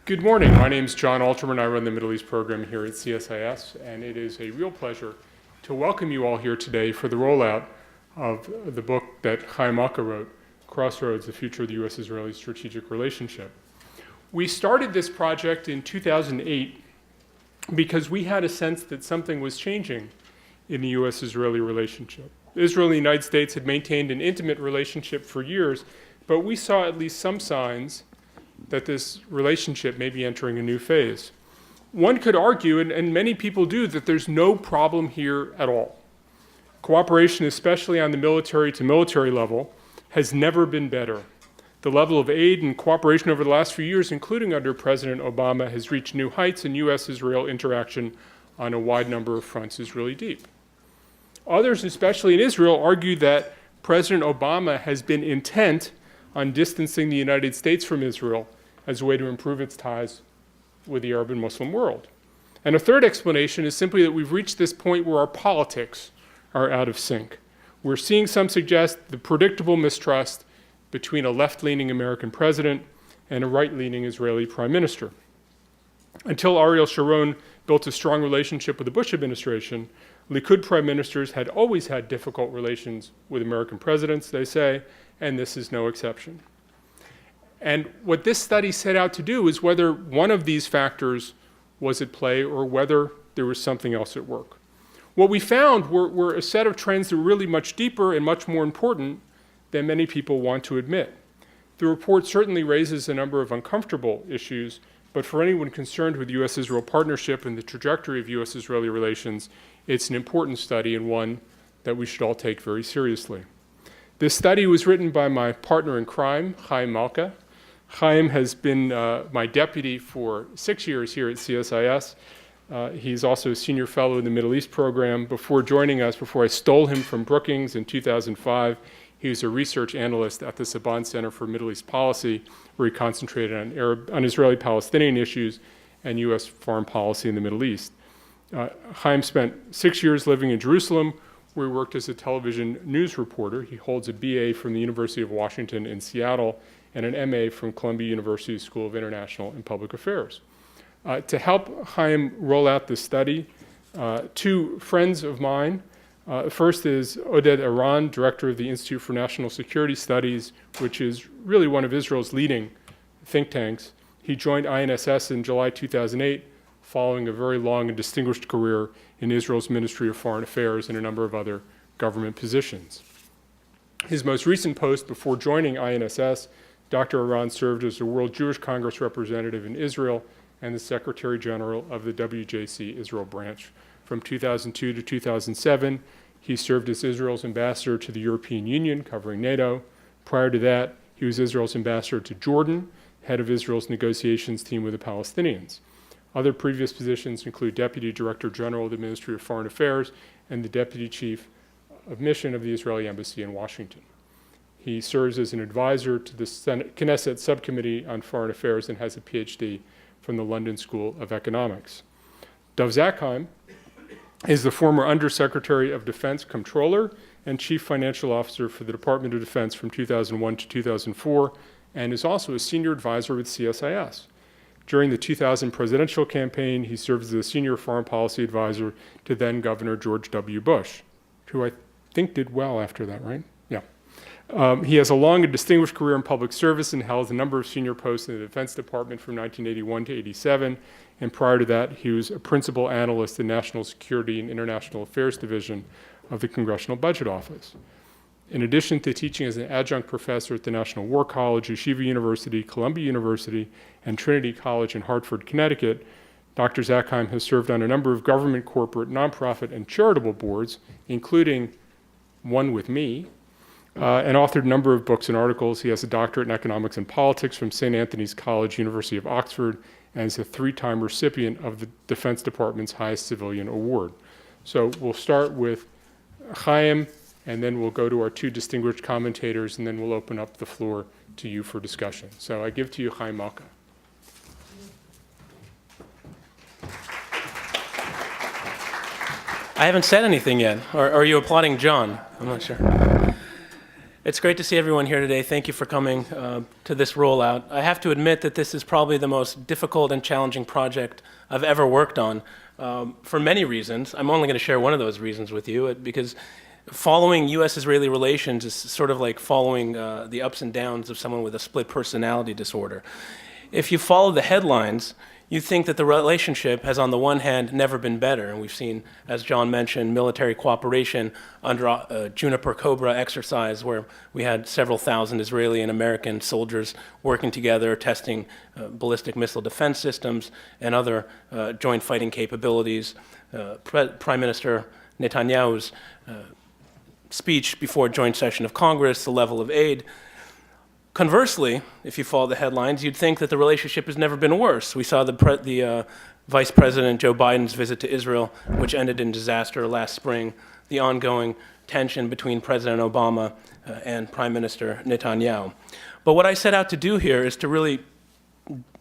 Good morning. My name is John Alterman. I run the Middle East program here at CSIS, and it is a real pleasure to welcome you all here today for the rollout of the book that Haim Malka wrote, Crossroads, the Future of the U.S. Israel Strategic Relationship. We started this project in 2008 because we had a sense that something was changing in the U.S.-Israeli relationship. Israel and the United States had maintained an intimate relationship for years, but we saw at least some signs that this relationship may be entering a new phase. One could argue, and many people do, that there's no problem here at all. Cooperation, especially on the military-to-military level, has never been better. The level of aid and cooperation over the last few years, including under President Obama, has reached new heights, and U.S.-Israel interaction on a wide number of fronts is really deep. Others, especially in Israel, argue that President Obama has been intent on distancing the United States from Israel as a way to improve its ties with the Arab and Muslim world. And a third explanation is simply that we've reached this point where our politics are out of sync. We're seeing some suggest the predictable mistrust between a left-leaning American president and a right-leaning Israeli prime minister. Until Ariel Sharon built a strong relationship with the Bush administration, Likud prime ministers had always had difficult relations with American presidents, they say, and this is no exception. And what this study set out to do is whether one of these factors was at play or whether there was something else at work. What we found were a set of trends that were really much deeper and much more important than many people want to admit. The report certainly raises a number of uncomfortable issues, but for anyone concerned with U.S.-Israel partnership and the trajectory of U.S.-Israeli relations, it's an important study and one that we should all take very seriously. This study was written by my partner in crime, Haim Malka. Haim has been my deputy for 6 years here at CSIS. He's also a senior fellow in the Middle East program. Before joining us, before I stole him from Brookings in 2005, he was a research analyst at the Saban Center for Middle East Policy, where he concentrated on Israeli-Palestinian issues and U.S. foreign policy in the Middle East. Haim spent 6 years living in Jerusalem, where he worked as a television news reporter. He holds a BA from the University of Washington in Seattle and an MA from Columbia University School of International and Public Affairs. To help Haim roll out this study, two friends of mine. First is Oded Eran, director of the Institute for National Security Studies, which is really one of Israel's leading think tanks. He joined INSS in July 2008, following a very long and distinguished career in Israel's Ministry of Foreign Affairs and a number of other government positions. His most recent post before joining INSS, Dr. Eran served as the World Jewish Congress representative in Israel and the Secretary General of the WJC Israel branch. From 2002 to 2007, he served as Israel's ambassador to the European Union, covering NATO. Prior to that, he was Israel's ambassador to Jordan, head of Israel's negotiations team with the Palestinians. Other previous positions include Deputy Director General of the Ministry of Foreign Affairs and the Deputy Chief of Mission of the Israeli Embassy in Washington. He serves as an advisor to the Knesset Subcommittee on Foreign Affairs and has a PhD from the London School of Economics. Dov Zakheim is the former Undersecretary of Defense Comptroller and Chief Financial Officer for the Department of Defense from 2001 to 2004, and is also a senior advisor with CSIS. During the 2000 presidential campaign, he served as a senior foreign policy advisor to then Governor George W. Bush, who I think did well after that, right? Yeah. He has a long and distinguished career in public service and held a number of senior posts in the Defense Department from 1981 to 87. And prior to that, he was a principal analyst in National Security and International Affairs Division of the Congressional Budget Office. In addition to teaching as an adjunct professor at the National War College, Yeshiva University, Columbia University, and Trinity College in Hartford, Connecticut, Dr. Zakheim has served on a number of government, corporate, nonprofit, and charitable boards, including one with me, and authored a number of books and articles. He has a doctorate in economics and politics from St. Anthony's College, University of Oxford, and is a 3-time recipient of the Defense Department's highest civilian award. So we'll start with Haim, and then we'll go to our two distinguished commentators, and then we'll open up the floor to you for discussion. So I give to you Haim Malka. I haven't said anything yet. Or are you applauding John? I'm not sure. It's great to see everyone here today. Thank you for coming to this rollout. I have to admit that this is probably the most difficult and challenging project I've ever worked on for many reasons. I'm only going to share one of those reasons with you because following U.S.-Israeli relations is sort of like following the ups and downs of someone with a split personality disorder. If you follow the headlines, you think that the relationship has, on the one hand, never been better. And we've seen, as John mentioned, military cooperation under Juniper Cobra exercise, where we had several thousand Israeli and American soldiers working together, testing ballistic missile defense systems and other joint fighting capabilities. Prime Minister Netanyahu's speech before a joint session of Congress, the level of aid. Conversely, if you follow the headlines, you'd think that the relationship has never been worse. We saw the Vice President Joe Biden's visit to Israel, which ended in disaster last spring, the ongoing tension between President Obama and Prime Minister Netanyahu. But what I set out to do here is to really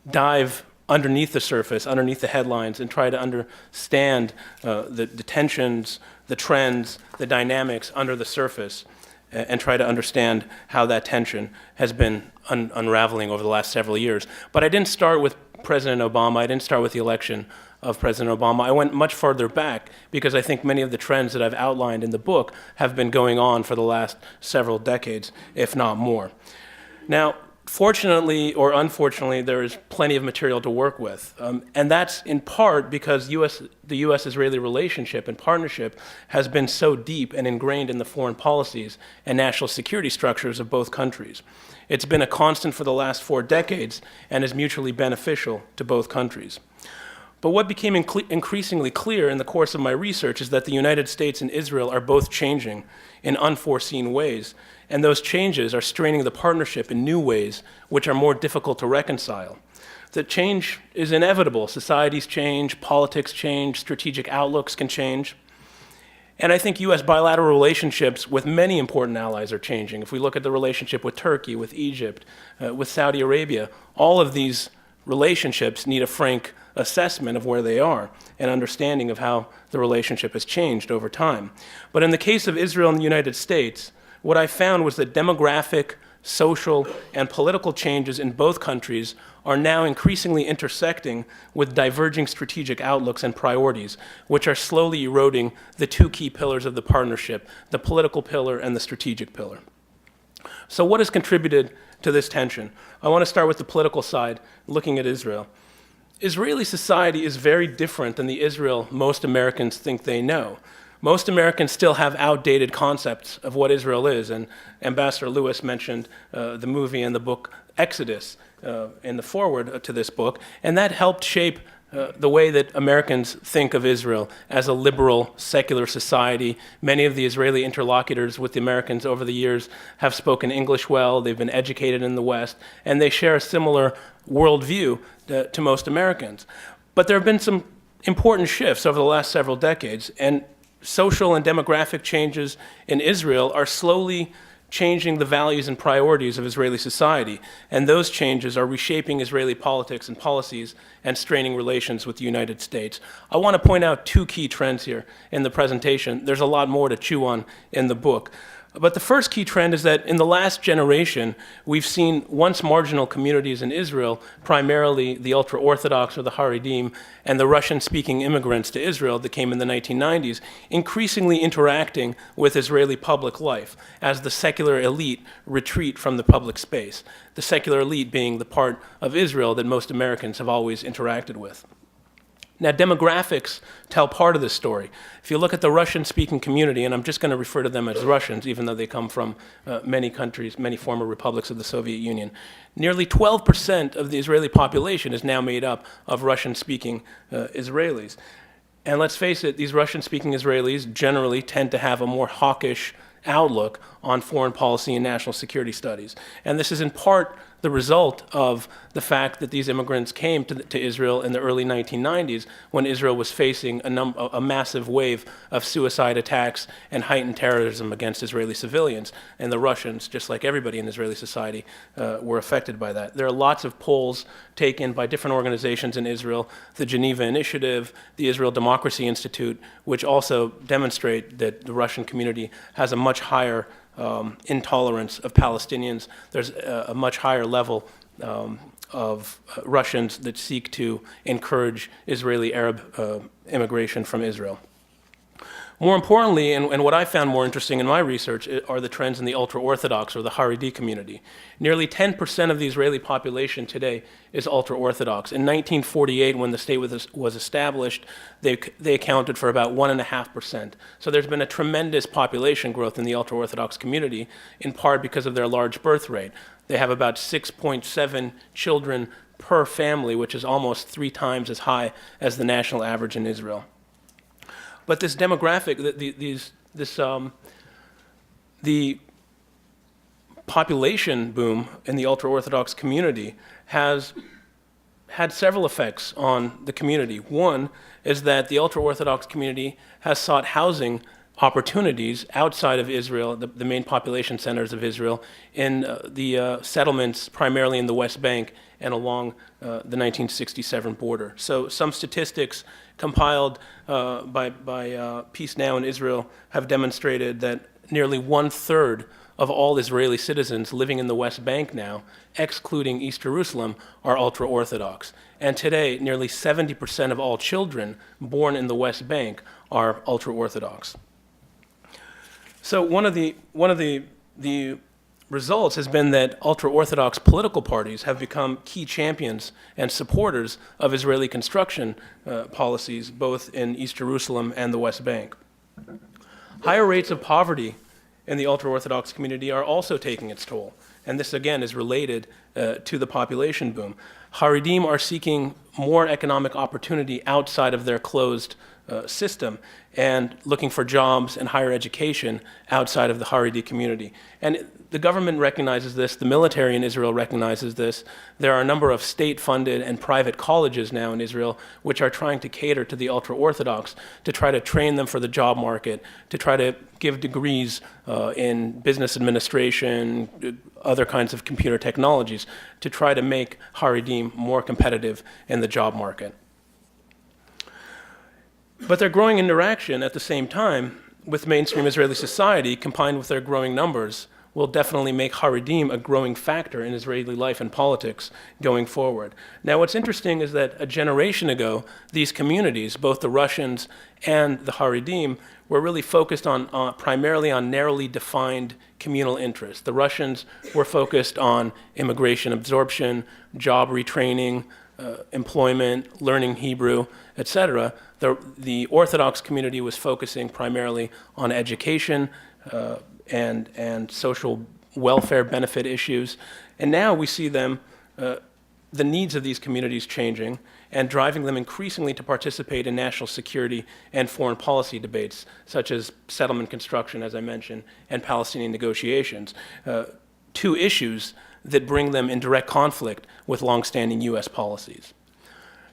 dive underneath the surface, underneath the headlines, and try to understand the tensions, the trends, the dynamics under the surface, and try to understand how that tension has been unraveling over the last several years. But I didn't start with President Obama. I didn't start with the election of President Obama. I went much farther back because I think many of the trends that I've outlined in the book have been going on for the last several decades, if not more. Now, fortunately or unfortunately, there is plenty of material to work with. And that's in part because the U.S.-Israeli relationship and partnership has been so deep and ingrained in the foreign policies and national security structures of both countries. It's been a constant for the last 4 decades and is mutually beneficial to both countries. But what became increasingly clear in the course of my research is that the United States and Israel are both changing in unforeseen ways, and those changes are straining the partnership in new ways, which are more difficult to reconcile. That change is inevitable. Societies change, politics change, strategic outlooks can change. And I think U.S. bilateral relationships with many important allies are changing. If we look at the relationship with Turkey, with Egypt, with Saudi Arabia, all of these relationships need a frank assessment of where they are and understanding of how the relationship has changed over time. But in the case of Israel and the United States, what I found was that demographic, social, and political changes in both countries are now increasingly intersecting with diverging strategic outlooks and priorities, which are slowly eroding the 2 key pillars of the partnership, the political pillar and the strategic pillar. So what has contributed to this tension? I want to start with the political side, looking at Israel. Israeli society is very different than the Israel most Americans think they know. Most Americans still have outdated concepts of what Israel is, and Ambassador Lewis mentioned the movie and the book Exodus in the foreword to this book, and that helped shape the way that Americans think of Israel as a liberal, secular society. Many of the Israeli interlocutors with the Americans over the years have spoken English well, they've been educated in the West, and they share a similar worldview to most Americans. But there have been some important shifts over the last several decades, and social and demographic changes in Israel are slowly changing the values and priorities of Israeli society, and those changes are reshaping Israeli politics and policies and straining relations with the United States. I want to point out 2 key trends here in the presentation. There's a lot more to chew on in the book. But the first key trend is that in the last generation, we've seen once marginal communities in Israel, primarily the ultra-Orthodox or the Haredim, and the Russian-speaking immigrants to Israel that came in the 1990s, increasingly interacting with Israeli public life as the secular elite retreat from the public space, the secular elite being the part of Israel that most Americans have always interacted with. Now, demographics tell part of this story. If you look at the Russian-speaking community, and I'm just going to refer to them as Russians, even though they come from many countries, many former republics of the Soviet Union, nearly 12% of the Israeli population is now made up of Russian-speaking Israelis. And let's face it, these Russian-speaking Israelis generally tend to have a more hawkish outlook on foreign policy and national security studies. And this is in part the result of the fact that these immigrants came to Israel in the early 1990s when Israel was facing a massive wave of suicide attacks and heightened terrorism against Israeli civilians. And the Russians, just like everybody in Israeli society, were affected by that. There are lots of polls taken by different organizations in Israel, the Geneva Initiative, the Israel Democracy Institute, which also demonstrate that the Russian community has a much higher intolerance of Palestinians. There's a much higher level of Russians that seek to encourage Israeli Arab immigration from Israel. More importantly, and what I found more interesting in my research, are the trends in the ultra-Orthodox or the Haredi community. Nearly 10% of the Israeli population today is ultra-Orthodox. In 1948, when the state was established, they accounted for about 1.5%. So there's been a tremendous population growth in the ultra-Orthodox community, in part because of their large birth rate. They have about 6.7 children per family, which is almost 3 times as high as the national average in Israel. But this demographic, the population boom in the ultra-Orthodox community has had several effects on the community. One is that the ultra-Orthodox community has sought housing opportunities outside of Israel, the main population centers of Israel, in the settlements primarily in the West Bank and along the 1967 border. So some statistics compiled by Peace Now in Israel have demonstrated that nearly 1/3 of all Israeli citizens living in the West Bank now, excluding East Jerusalem, are ultra-Orthodox. And today, nearly 70% of all children born in the West Bank are ultra-Orthodox. So one of the results has been that ultra-Orthodox political parties have become key champions and supporters of Israeli construction policies, both in East Jerusalem and the West Bank. Higher rates of poverty in the ultra-Orthodox community are also taking its toll, and this again is related to the population boom. Haredim are seeking more economic opportunity outside of their closed system and looking for jobs and higher education outside of the Haredi community. And the government recognizes this, the military in Israel recognizes this. There are a number of state-funded and private colleges now in Israel which are trying to cater to the ultra-Orthodox to try to train them for the job market, to try to give degrees in business administration, other kinds of computer technologies, to try to make Haredim more competitive in the job market. But their growing interaction at the same time with mainstream Israeli society, combined with their growing numbers, will definitely make Haredim a growing factor in Israeli life and politics going forward. Now, what's interesting is that a generation ago, these communities, both the Russians and the Haredim, were really focused primarily on narrowly defined communal interests. The Russians were focused on immigration absorption, job retraining, employment, learning Hebrew, etc. The Orthodox community was focusing primarily on education and social welfare benefit issues. And now we see them, the needs of these communities changing and driving them increasingly to participate in national security and foreign policy debates, such as settlement construction, as I mentioned, and Palestinian negotiations. 2 issues that bring them in direct conflict with longstanding U.S. policies.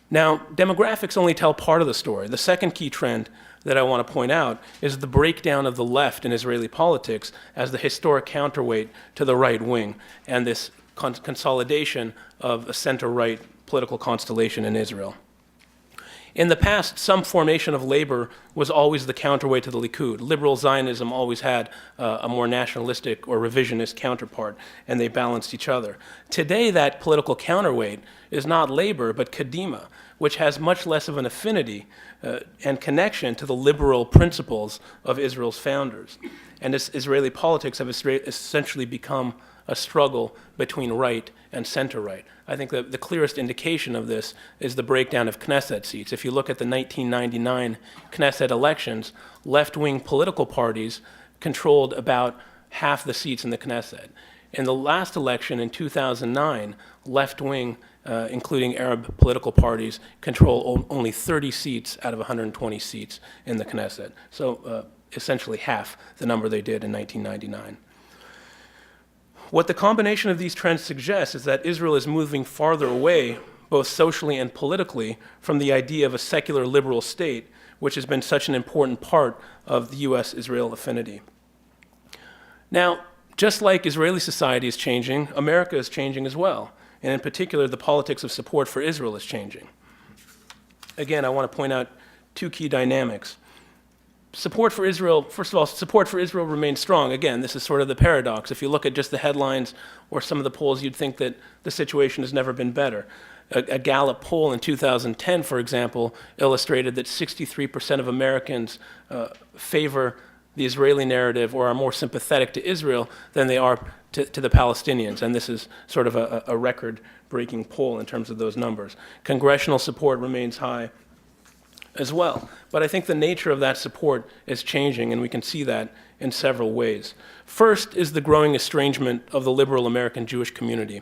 Now, demographics only tell part of the story. The second key trend that I want to point out is the breakdown of the left in Israeli politics as the historic counterweight to the right wing and this consolidation of a center-right political constellation in Israel. In the past, some formation of labor was always the counterweight to the Likud. Liberal Zionism always had a more nationalistic or revisionist counterpart, and they balanced each other. Today, that political counterweight is not labor, but Kadima, which has much less of an affinity and connection to the liberal principles of Israel's founders. And Israeli politics have essentially become a struggle between right and center-right. I think the clearest indication of this is the breakdown of Knesset seats. If you look at the 1999 Knesset elections, left-wing political parties controlled about half the seats in the Knesset. In the last election in 2009, left-wing, including Arab political parties, control only 30 seats out of 120 seats in the Knesset. So essentially half the number they did in 1999. What the combination of these trends suggests is that Israel is moving farther away, both socially and politically, from the idea of a secular liberal state, which has been such an important part of the U.S. Israel affinity. Now, just like Israeli society is changing, America is changing as well. And in particular, the politics of support for Israel is changing. Again, I want to point out 2 key dynamics. support for Israel, first of all, support for Israel remains strong. Again, this is sort of the paradox. If you look at just the headlines or some of the polls, you'd think that the situation has never been better. A Gallup poll in 2010, for example, illustrated that 63% of Americans favor the Israeli narrative or are more sympathetic to Israel than they are to the Palestinians. And this is sort of a record-breaking poll in terms of those numbers. Congressional support remains high as well. But I think the nature of that support is changing, and we can see that in several ways. First is the growing estrangement of the liberal American Jewish community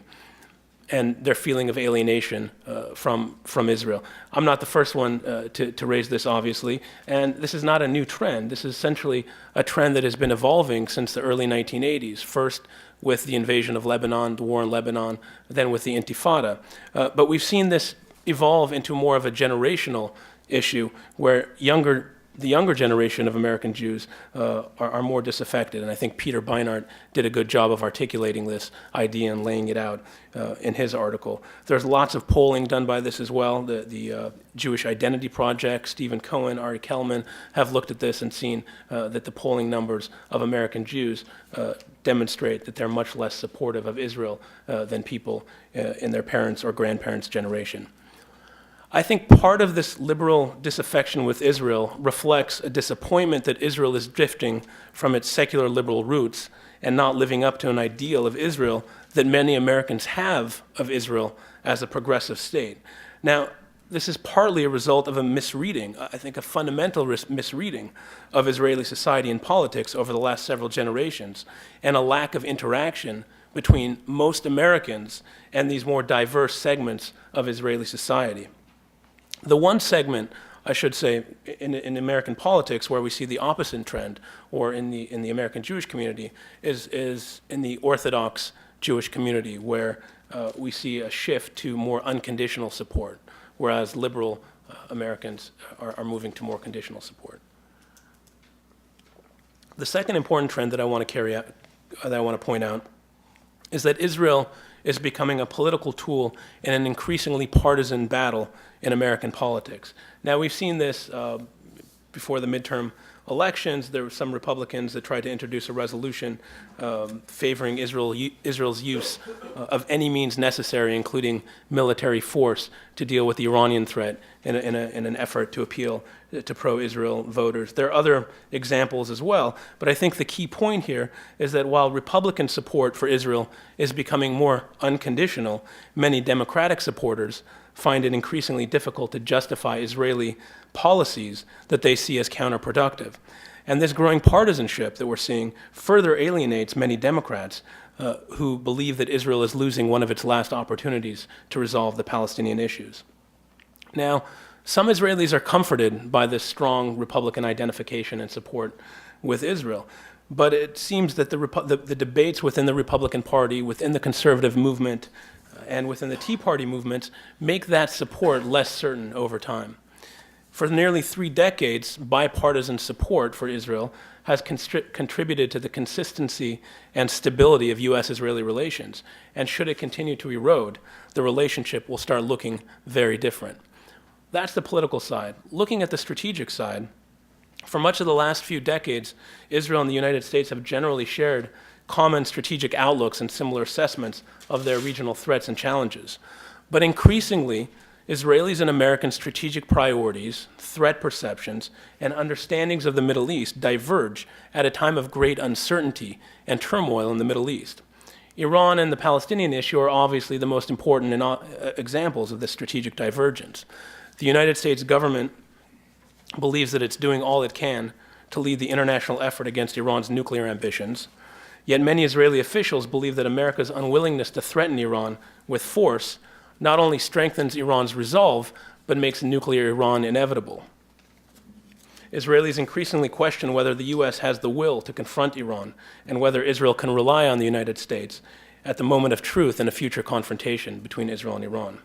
and their feeling of alienation from Israel. I'm not the first one to raise this, obviously, and this is not a new trend. This is essentially a trend that has been evolving since the early 1980s, first with the invasion of Lebanon, the war in Lebanon, then with the Intifada. But we've seen this evolve into more of a generational issue where the younger generation of American Jews are more disaffected. And I think Peter Beinart did a good job of articulating this idea and laying it out in his article. There's lots of polling done by this as well. The Jewish Identity Project, Stephen Cohen, Ari Kelman have looked at this and seen that the polling numbers of American Jews demonstrate that they're much less supportive of Israel than people in their parents' or grandparents' generation. I think part of this liberal disaffection with Israel reflects a disappointment that Israel is drifting from its secular liberal roots and not living up to an ideal of Israel that many Americans have of Israel as a progressive state. Now, this is partly a result of a misreading, I think a fundamental misreading of Israeli society and politics over the last several generations, and a lack of interaction between most Americans and these more diverse segments of Israeli society. The one segment, I should say, in American politics where we see the opposite trend, or in the American Jewish community, is in the Orthodox Jewish community, where we see a shift to more unconditional support, whereas liberal Americans are moving to more conditional support. The second important trend that I want to point out, is that Israel is becoming a political tool in an increasingly partisan battle in American politics. Now, we've seen this before the midterm elections. There were some Republicans that tried to introduce a resolution favoring Israel's use of any means necessary, including military force, to deal with the Iranian threat in an effort to appeal to pro-Israel voters. There are other examples as well, but I think the key point here is that while Republican support for Israel is becoming more unconditional, many Democratic supporters find it increasingly difficult to justify Israeli policies that they see as counterproductive. And this growing partisanship that we're seeing further alienates many Democrats who believe that Israel is losing one of its last opportunities to resolve the Palestinian issues. Now, some Israelis are comforted by this strong Republican identification and support with Israel, but it seems that the debates within the Republican Party, within the conservative movement, and within the Tea Party movements make that support less certain over time. For nearly 3 decades, bipartisan support for Israel has contributed to the consistency and stability of U.S.-Israeli relations, and should it continue to erode, the relationship will start looking very different. That's the political side. Looking at the strategic side, for much of the last few decades, Israel and the United States have generally shared common strategic outlooks and similar assessments of their regional threats and challenges. But increasingly, Israelis and American strategic priorities, threat perceptions, and understandings of the Middle East diverge at a time of great uncertainty and turmoil in the Middle East. Iran and the Palestinian issue are obviously the most important examples of this strategic divergence. The United States government believes that it's doing all it can to lead the international effort against Iran's nuclear ambitions. Yet many Israeli officials believe that America's unwillingness to threaten Iran with force not only strengthens Iran's resolve, but makes nuclear Iran inevitable. Israelis increasingly question whether the U.S. has the will to confront Iran and whether Israel can rely on the United States at the moment of truth in a future confrontation between Israel and Iran.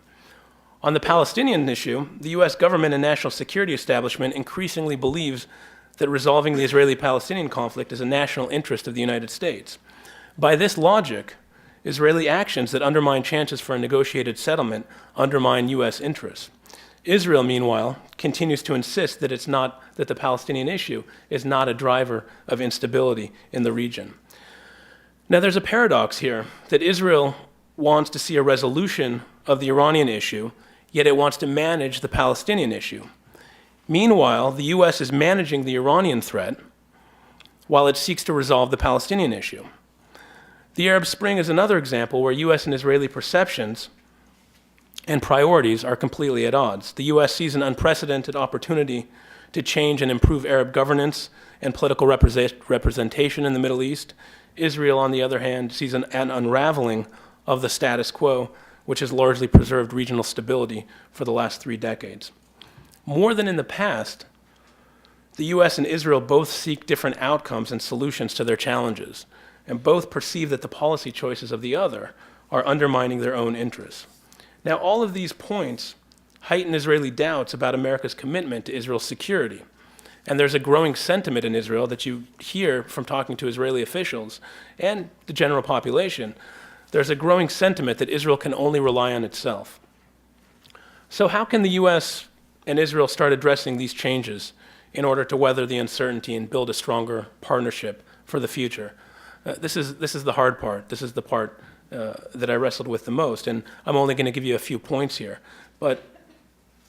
On the Palestinian issue, the U.S. government and national security establishment increasingly believes that resolving the Israeli-Palestinian conflict is a national interest of the United States. By this logic, Israeli actions that undermine chances for a negotiated settlement undermine U.S. interests. Israel, meanwhile, continues to insist that that the Palestinian issue is not a driver of instability in the region. Now, there's a paradox here that Israel wants to see a resolution of the Iranian issue, yet it wants to manage the Palestinian issue. Meanwhile, the U.S. is managing the Iranian threat while it seeks to resolve the Palestinian issue. The Arab Spring is another example where U.S. and Israeli perceptions and priorities are completely at odds. The U.S. sees an unprecedented opportunity to change and improve Arab governance and political representation in the Middle East. Israel, on the other hand, sees an unraveling of the status quo, which has largely preserved regional stability for the last 3 decades. More than in the past, the U.S. and Israel both seek different outcomes and solutions to their challenges, and both perceive that the policy choices of the other are undermining their own interests. Now, all of these points heighten Israeli doubts about America's commitment to Israel's security. And there's a growing sentiment in Israel that you hear from talking to Israeli officials and the general population. There's a growing sentiment that Israel can only rely on itself. So how can the U.S. and Israel start addressing these changes in order to weather the uncertainty and build a stronger partnership for the future? This is the hard part. This is the part that I wrestled with the most, and I'm only going to give you a few points here. But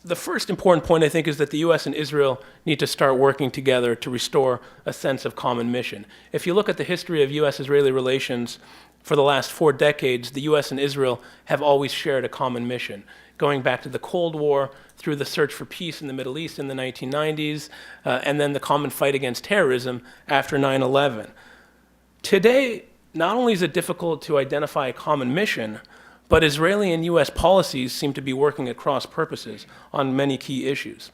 the first important point, I think, is that the U.S. and Israel need to start working together to restore a sense of common mission. If you look at the history of U.S.-Israeli relations for the last 4 decades, the U.S. and Israel have always shared a common mission, going back to the Cold War, through the search for peace in the Middle East in the 1990s, and then the common fight against terrorism after 9/11. Today, not only is it difficult to identify a common mission, but Israeli and U.S. policies seem to be working at cross purposes on many key issues.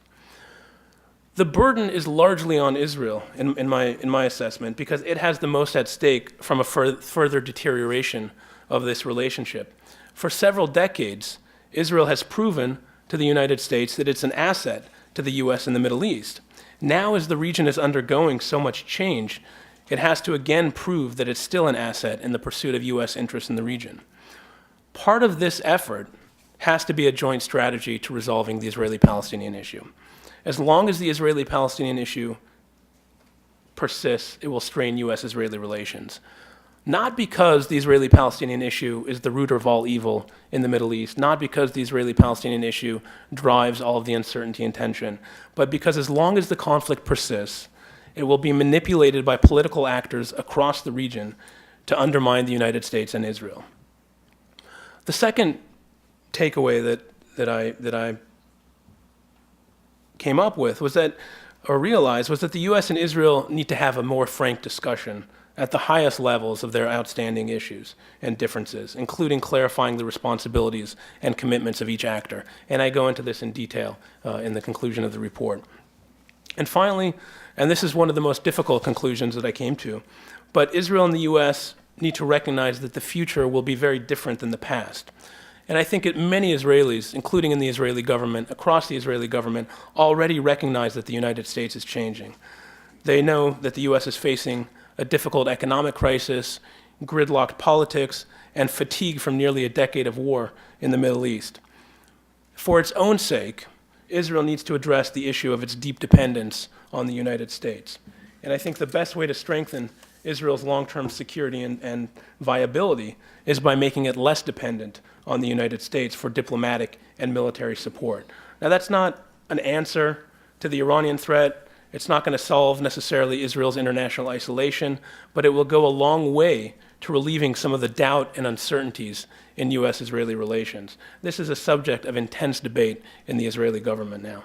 The burden is largely on Israel, in my assessment, because it has the most at stake from a further deterioration of this relationship. For several decades, Israel has proven to the United States that it's an asset to the U.S. in the Middle East. Now, as the region is undergoing so much change, it has to again prove that it's still an asset in the pursuit of U.S. interests in the region. Part of this effort has to be a joint strategy to resolving the Israeli-Palestinian issue. As long as the Israeli-Palestinian issue persists, it will strain U.S.-Israeli relations. Not because the Israeli-Palestinian issue is the root of all evil in the Middle East, not because the Israeli-Palestinian issue drives all of the uncertainty and tension, but because as long as the conflict persists, it will be manipulated by political actors across the region to undermine the United States and Israel. The second takeaway that I came up with was that the U.S. and Israel need to have a more frank discussion at the highest levels of their outstanding issues and differences, including clarifying the responsibilities and commitments of each actor. And I go into this in detail in the conclusion of the report. And finally, and this is one of the most difficult conclusions that I came to, but Israel and the U.S. need to recognize that the future will be very different than the past. And I think many Israelis, including in the Israeli government, across the Israeli government, already recognize that the United States is changing. They know that the U.S. is facing a difficult economic crisis, gridlocked politics, and fatigue from nearly a decade of war in the Middle East. For its own sake, Israel needs to address the issue of its deep dependence on the United States. And I think the best way to strengthen Israel's long-term security and viability is by making it less dependent on the United States for diplomatic and military support. Now, that's not an answer to the Iranian threat. It's not going to solve necessarily Israel's international isolation, but it will go a long way to relieving some of the doubt and uncertainties in U.S.-Israeli relations. This is a subject of intense debate in the Israeli government now.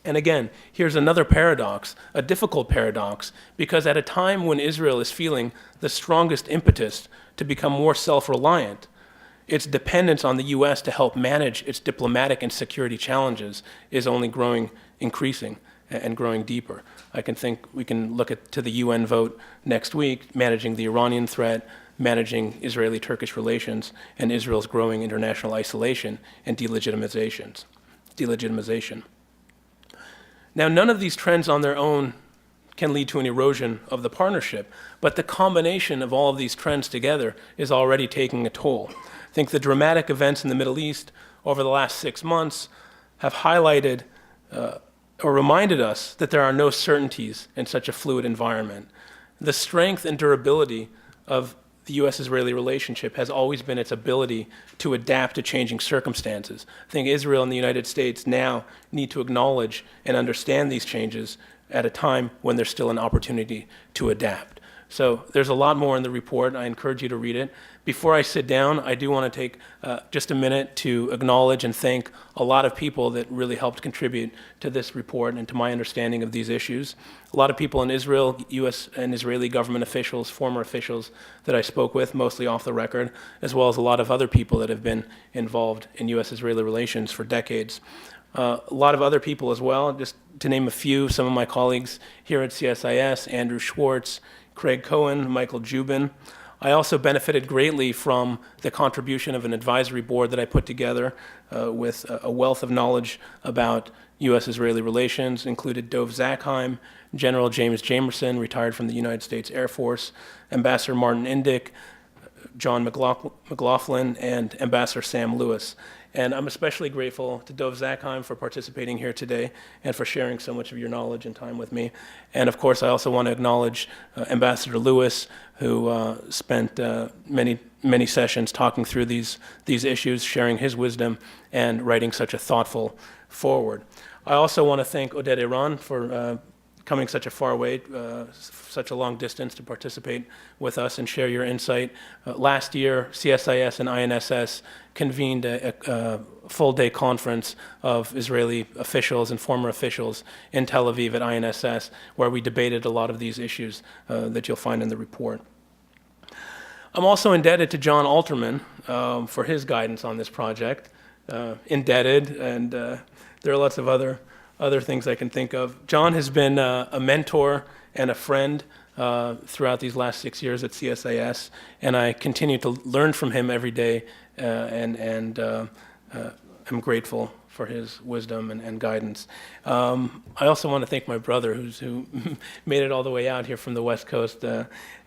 And again, here's another paradox, a difficult paradox, because at a time when Israel is feeling the strongest impetus to become more self-reliant, its dependence on the U.S. to help manage its diplomatic and security challenges is only increasing and growing deeper. We can look to the UN vote next week, managing the Iranian threat, managing Israeli-Turkish relations, and Israel's growing international isolation and delegitimization. Now, none of these trends on their own can lead to an erosion of the partnership, but the combination of all of these trends together is already taking a toll. I think the dramatic events in the Middle East over the last 6 months have highlighted or reminded us that there are no certainties in such a fluid environment. The strength and durability of the U.S.-Israeli relationship has always been its ability to adapt to changing circumstances. I think Israel and the United States now need to acknowledge and understand these changes at a time when there's still an opportunity to adapt. So there's a lot more in the report. I encourage you to read it. Before I sit down, I do want to take just a minute to acknowledge and thank a lot of people that really helped contribute to this report and to my understanding of these issues. A lot of people in Israel, U.S. and Israeli government officials, former officials that I spoke with, mostly off the record, as well as a lot of other people that have been involved in U.S.-Israeli relations for decades. A lot of other people as well, just to name a few, some of my colleagues here at CSIS, Andrew Schwartz, Craig Cohen, Michael Jubin. I also benefited greatly from the contribution of an advisory board that I put together with a wealth of knowledge about U.S.-Israeli relations, included Dov Zakheim, General James Jamerson, retired from the United States Air Force, Ambassador Martin Indyk, John McLaughlin, and Ambassador Sam Lewis. And I'm especially grateful to Dov Zakheim for participating here today and for sharing so much of your knowledge and time with me. And of course, I also want to acknowledge Ambassador Lewis, who spent many sessions talking through these issues, sharing his wisdom, and writing such a thoughtful forward. I also want to thank Oded Eran for coming such a far way, such a long distance to participate with us and share your insight. Last year, CSIS and INSS convened a full-day conference of Israeli officials and former officials in Tel Aviv at INSS, where we debated a lot of these issues that you'll find in the report. I'm also indebted to John Alterman for his guidance on this project. Indebted, and there are lots of other things I can think of. John has been a mentor and a friend throughout these last 6 years at CSIS, and I continue to learn from him every day, and I'm grateful for his wisdom and guidance. I also want to thank my brother who made it all the way out here from the West Coast,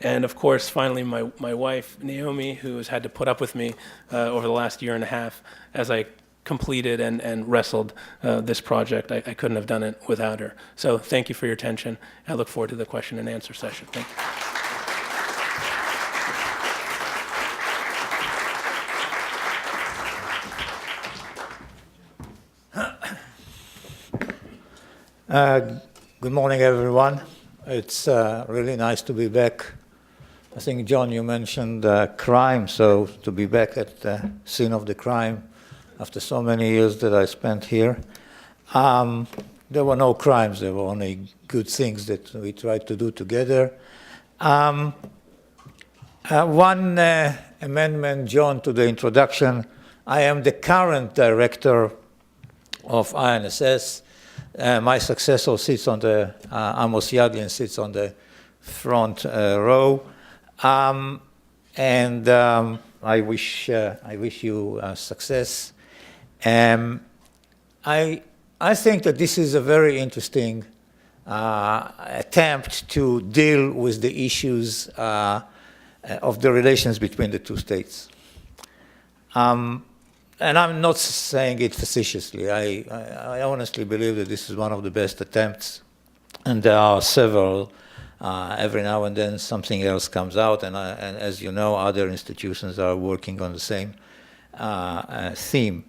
and of course, finally, my wife, Naomi, who has had to put up with me over the last year and a half as I completed and wrestled this project. I couldn't have done it without her. So thank you for your attention. I look forward to the question and answer session. Thank you. Good morning, everyone. It's really nice to be back. I think, John, you mentioned crime, so to be back at the scene of the crime after so many years that I spent here. There were no crimes, there were only good things that we tried to do together. One amendment, John, to the introduction. I am the current director of INSS. My successor sits on the, Amos Yadlin sits on the front row. And I wish you success. I think that this is a very interesting attempt to deal with the issues of the relations between the two states. And I'm not saying it facetiously. I honestly believe that this is one of the best attempts, and there are several. Every now and then something else comes out, and as you know, other institutions are working on the same theme.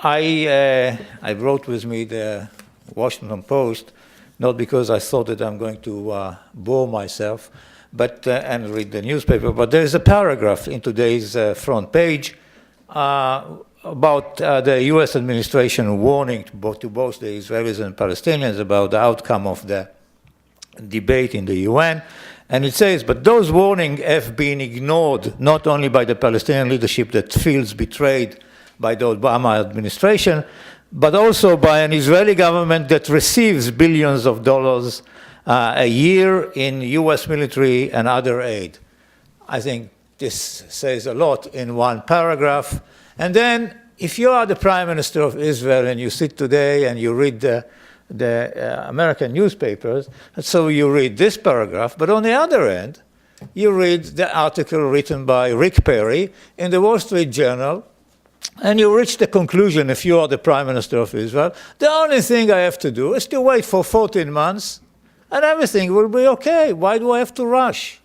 I brought with me the Washington Post, not because I thought that I'm going to bore myself, but and read the newspaper, but there is a paragraph in today's front page about the U.S. administration warning to both the Israelis and Palestinians about the outcome of the debate in the UN. And it says, but those warnings have been ignored not only by the Palestinian leadership that feels betrayed by the Obama administration, but also by an Israeli government that receives billions of dollars a year in U.S. military and other aid. I think this says a lot in one paragraph. And then, if you are the Prime Minister of Israel and you sit today and you read the American newspapers, and so you read this paragraph, but on the other end, you read the article written by Rick Perry in the Wall Street Journal and you reach the conclusion, if you are the Prime Minister of Israel, the only thing I have to do is to wait for 14 months and everything will be okay. Why do I have to rush?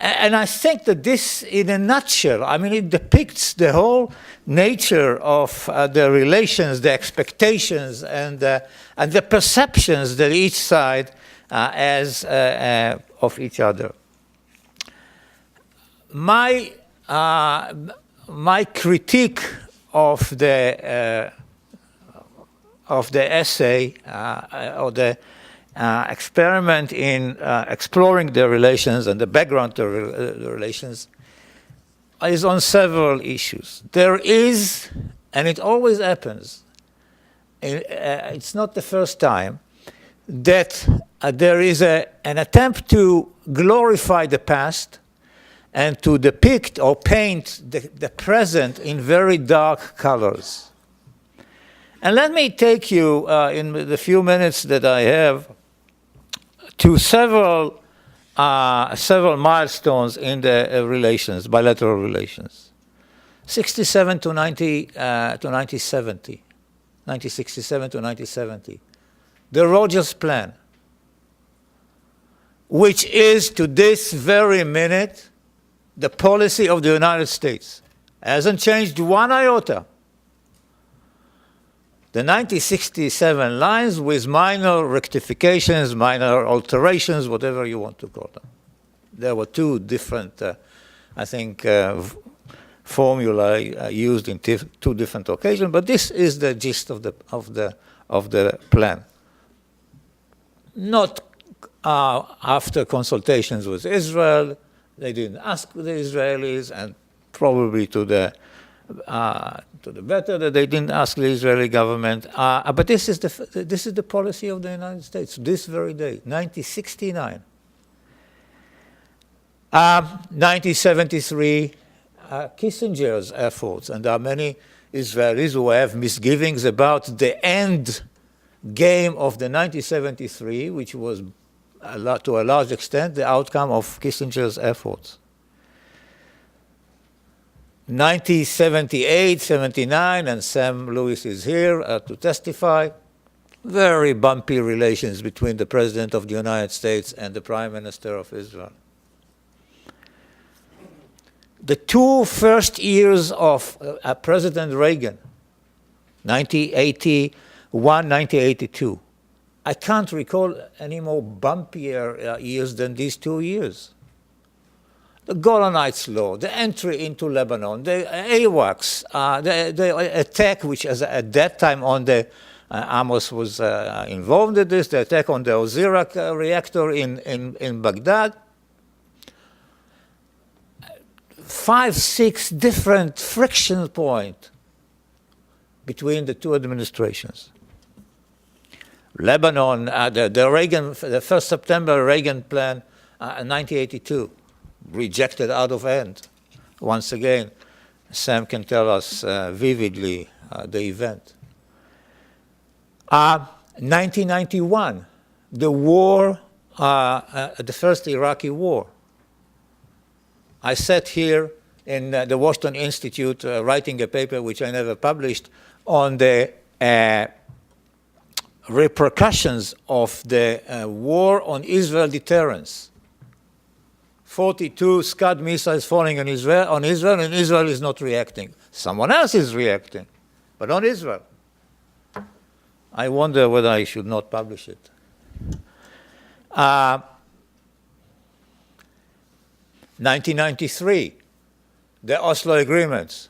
And I think that this, in a nutshell, I mean, it depicts the whole nature of the relations, the expectations, and the perceptions that each side has of each other. My critique of the essay or the experiment in exploring the relations and the background to the relations is on several issues. There is, and it always happens, it's not the first time, that there is an attempt to glorify the past and to depict or paint the present in very dark colors. And let me take you, in the few minutes that I have, to several milestones in the relations, bilateral relations. 67 to 1970, 1967 to 1970. The Rogers Plan, which is to this very minute the policy of the United States, hasn't changed one iota. The 1967 lines with minor rectifications, minor alterations, whatever you want to call them. There were two different, I think, formulae used in two different occasions, but this is the gist of the plan. Not after consultations with Israel, they didn't ask the Israelis, and probably to the better that they didn't ask the Israeli government. But this is the policy of the United States this very day, 1969. 1973, Kissinger's efforts, and there are many Israelis who have misgivings about the end game of the 1973, which was to a large extent the outcome of Kissinger's efforts. 1978, 79, and Sam Lewis is here to testify. Very bumpy relations between the President of the United States and the Prime Minister of Israel. The two first years of President Reagan, 1981, 1982, I can't recall any more bumpier years than these 2 years. The Golan Heights Law, the entry into Lebanon, the AWACS, the attack, which at that time on the, Amos was involved in this, the attack on the Osirak reactor in Baghdad. 5, 6 different friction points between the two administrations. Lebanon, the Reagan, the 1st September Reagan plan, 1982. Rejected out of hand. Once again, Sam can tell us vividly the event. 1991, the war, the first Iraqi war. I sat here in the Washington Institute writing a paper which I never published on the repercussions of the war on Israel deterrence. 42 Scud missiles falling on Israel, and Israel is not reacting. Someone else is reacting, but not Israel. I wonder whether I should not publish it. 1993, the Oslo agreements,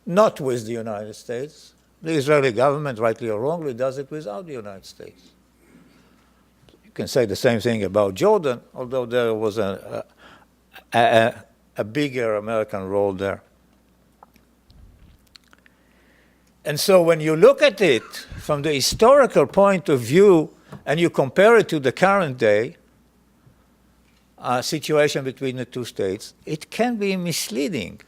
not with the United States. The Israeli government, rightly or wrongly, does it without the United States. You can say the same thing about Jordan, although there was a bigger American role there. And so when you look at it from the historical point of view and you compare it to the current day situation between the two states, it can be misleading.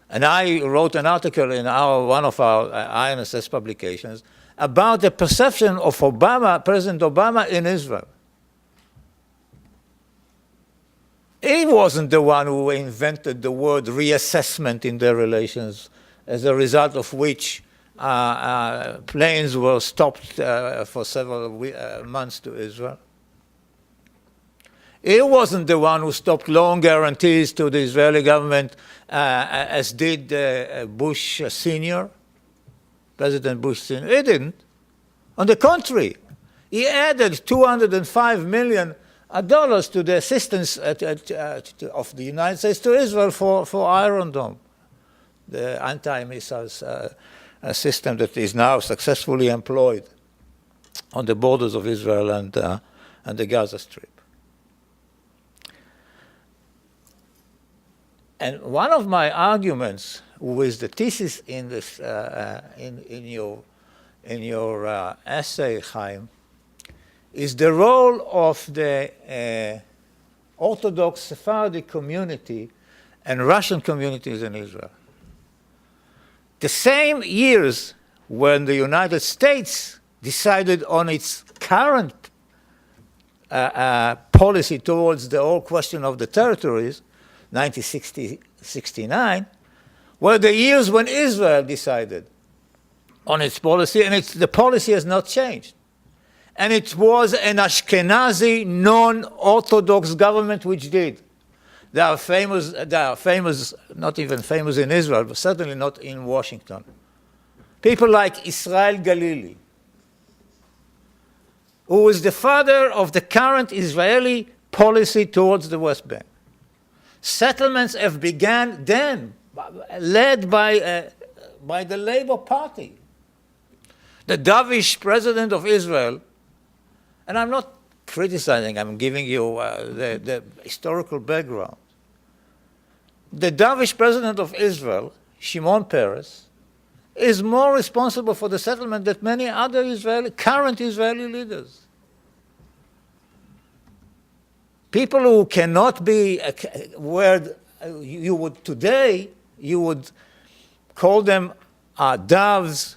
And I wrote an article in one of our INSS publications about the perception of President Obama in Israel. He wasn't the one who invented the word reassessment in their relations, as a result of which planes were stopped for several months to Israel. He wasn't the one who stopped loan guarantees to the Israeli government, as did Bush Sr., President Bush Sr. He didn't. On the contrary, he added $205 million to the assistance of the United States to Israel for Iron Dome, the anti-missile system that is now successfully employed on the borders of Israel and the Gaza Strip. And one of my arguments with the thesis in this in your essay, Haim, is the role of the Orthodox Sephardic community and Russian communities in Israel. The same years when the United States decided on its current policy towards the whole question of the territories, 1969, were the years when Israel decided on its policy, and the policy has not changed. And it was an Ashkenazi, non-Orthodox government which did. They are famous, not even famous in Israel, but certainly not in Washington. People like Israel Galili, who was the father of the current Israeli policy towards the West Bank. Settlements have begun then, led by the Labour Party. The dovish president of Israel, and I'm not criticizing, I'm giving you the historical background. The dovish president of Israel, Shimon Peres, is more responsible for the settlement than many other current Israeli leaders. People who cannot be where you would today, you would call them doves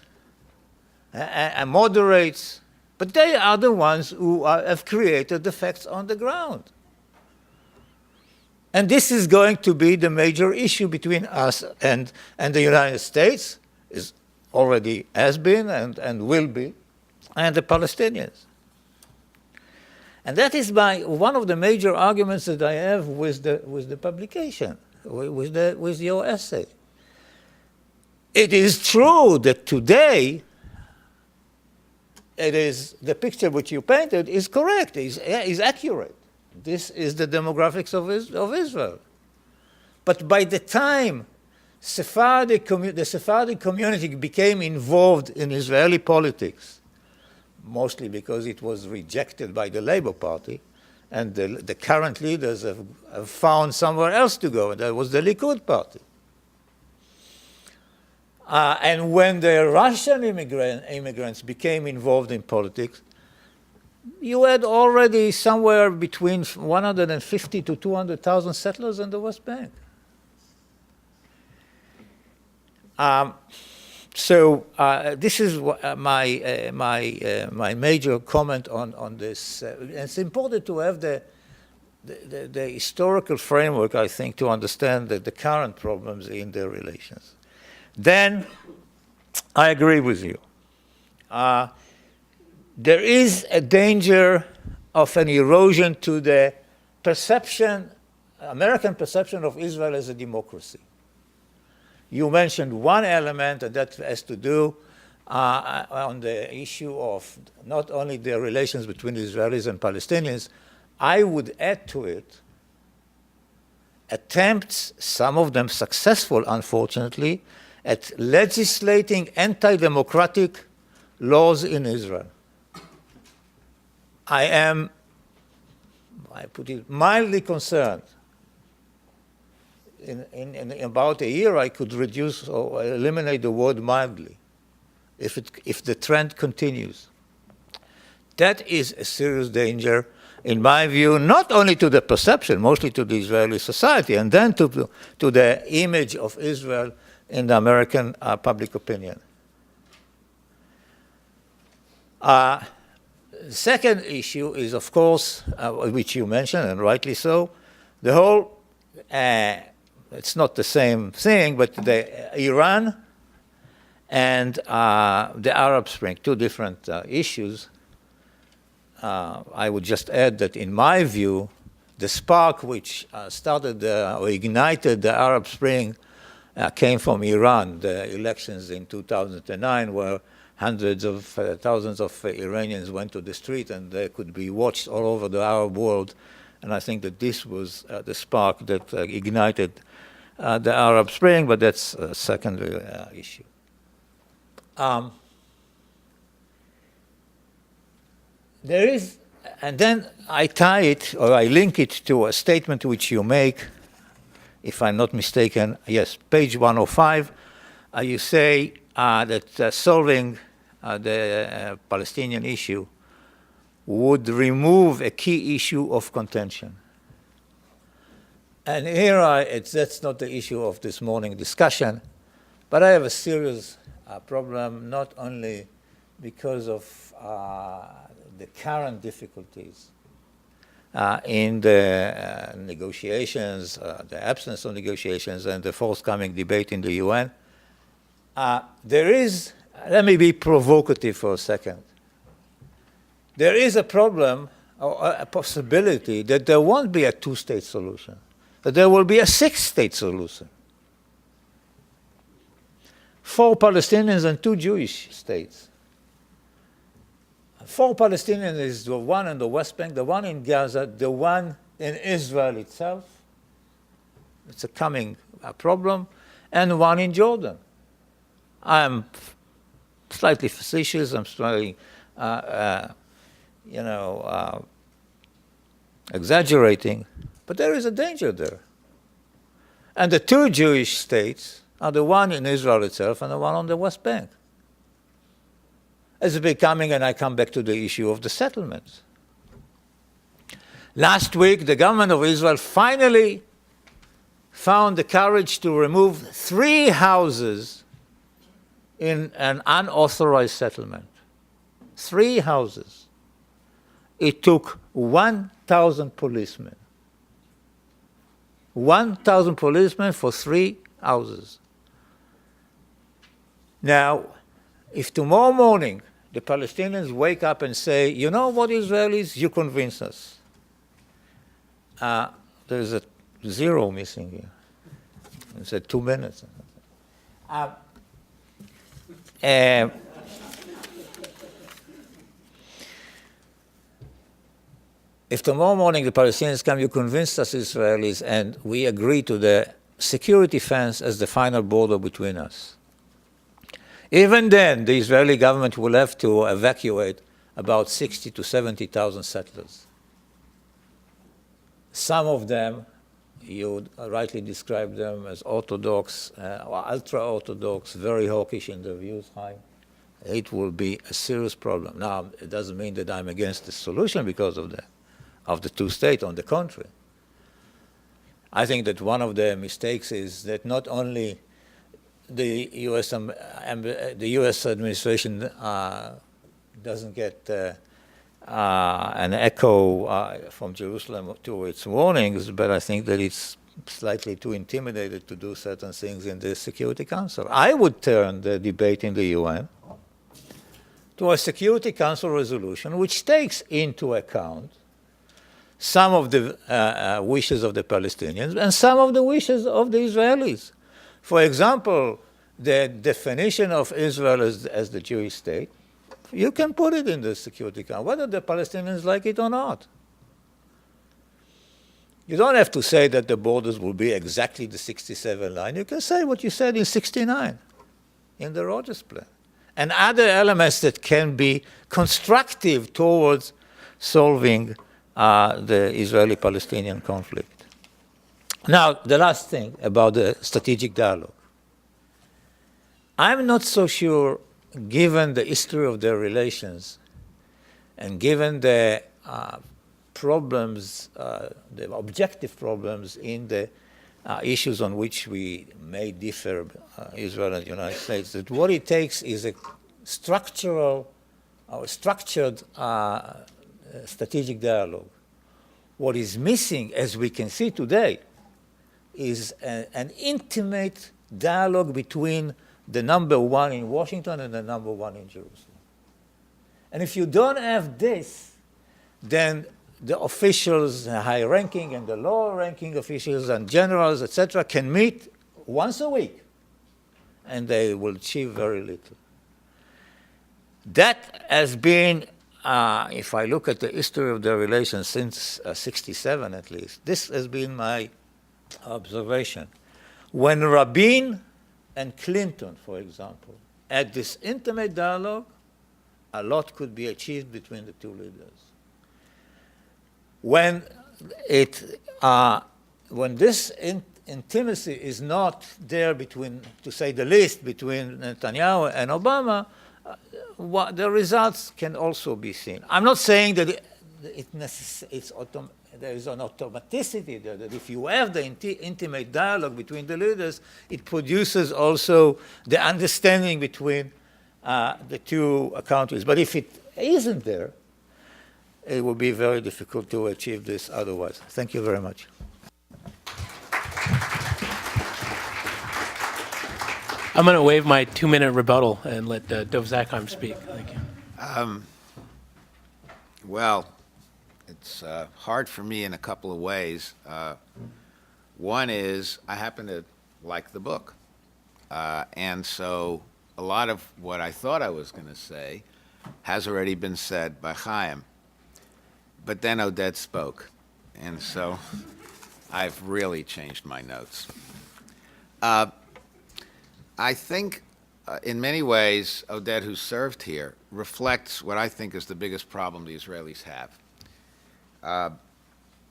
and moderates, but they are the ones who have created the facts on the ground. And this is going to be the major issue between us and the United States, is already has been and will be, and the Palestinians. And that is one of the major arguments that I have with the publication, with your essay. It is true that today, the picture which you painted is correct, is accurate. This is the demographics of Israel. But by the time the Sephardic community became involved in Israeli politics, mostly because it was rejected by the Labour Party, and the current leaders have found somewhere else to go, and that was the Likud Party. And when the Russian immigrants became involved in politics, you had already somewhere between 150 to 200,000 settlers in the West Bank. So this is my major comment on this. It's important to have the historical framework, I think, to understand the current problems in the relations. Then I agree with you. There is a danger of an erosion to the American perception of Israel as a democracy. You mentioned one element, and that has to do on the issue of not only the relations between Israelis and Palestinians. I would add to it attempts, some of them successful, unfortunately, at legislating anti-democratic laws in Israel. I put it mildly concerned. In about a year, I could reduce or eliminate the word mildly if the trend continues. That is a serious danger, in my view, not only to the perception, mostly to the Israeli society, and then to the image of Israel in the American public opinion. The second issue is, of course, which you mentioned, and rightly so, The whole, it's not the same thing, but Iran and the Arab Spring, two different issues. I would just add that in my view, the spark which started or ignited the Arab Spring came from Iran, the elections in 2009, where hundreds of thousands of Iranians went to the street, and they could be watched all over the Arab world. And I think that this was the spark that ignited the Arab Spring, but that's a secondary issue. There is, and then I tie it, or I link it to a statement which you make, if I'm not mistaken, yes, page 105. You say that solving the Palestinian issue would remove a key issue of contention. And here, that's not the issue of this morning discussion, but I have a serious problem, not only because of the current difficulties in the negotiations, the absence of negotiations, and the forthcoming debate in the UN. There is, let me be provocative for a second. There is a problem, or a possibility, that there won't be a two-state solution, that there will be a six-state solution. 4 Palestinians and 2 Jewish states. 4 Palestinians is the one in the West Bank, the one in Gaza, the one in Israel itself. It's a coming problem, and one in Jordan. I'm slightly facetious. I'm slightly, exaggerating, but there is a danger there. And the 2 Jewish states are the one in Israel itself and the one on the West Bank. It's becoming, and I come back to the issue of the settlements. Last week, the government of Israel finally found the courage to remove 3 houses in an unauthorized settlement. 3 houses. It took 1,000 policemen. 1,000 policemen for 3 houses. Now, if tomorrow morning the Palestinians wake up and say, you know what, Israelis, you convince us. There's a 0 missing here. It said 2 minutes. If tomorrow morning the Palestinians come, you convinced us Israelis, and we agree to the security fence as the final border between us. Even then, the Israeli government will have to evacuate about 60 to 70,000 settlers. Some of them, you rightly describe them as orthodox, or ultra-orthodox, very hawkish in their views, Haim. It will be a serious problem. Now, it doesn't mean that I'm against the solution because of the 2 states, on the contrary. I think that one of the mistakes is that not only the U.S. administration doesn't get an echo from Jerusalem to its warnings, but I think that it's slightly too intimidated to do certain things in the Security Council. I would turn the debate in the UN to a Security Council resolution which takes into account some of the wishes of the Palestinians and some of the wishes of the Israelis. For example, the definition of Israel as the Jewish state, you can put it in the Security Council, whether the Palestinians like it or not. You don't have to say that the borders will be exactly the 67 line. You can say what you said in 69, in the Rogers Plan, and other elements that can be constructive towards solving the Israeli-Palestinian conflict. Now, the last thing about the strategic dialogue. I'm not so sure, given the history of their relations and given the problems, the objective problems in the issues on which we may differ, Israel and the United States, that what it takes is a structured strategic dialogue What is missing, as we can see today, is an intimate dialogue between the number one in Washington and the number one in Jerusalem. And if you don't have this, then the officials, the high-ranking and the lower-ranking officials and generals, etc., can meet once a week, and they will achieve very little. That has been, if I look at the history of the relations since 67 at least, this has been my observation. When Rabin and Clinton, for example, had this intimate dialogue, a lot could be achieved between the two leaders. When this intimacy is not there between, to say the least, between Netanyahu and Obama, the results can also be seen. I'm not saying that there is an automaticity there, that if you have the intimate dialogue between the leaders, it produces also the understanding between the two countries. But if it isn't there, it will be very difficult to achieve this otherwise. Thank you very much. I'm going to waive my 2-minute rebuttal and let Dov Zakheim speak. Thank you. Well, it's hard for me in a couple of ways. One is I happen to like the book. And so a lot of what I thought I was going to say has already been said by Haim. But then Oded spoke. And so I've really changed my notes. I think in many ways, Oded, who served here, reflects what I think is the biggest problem the Israelis have.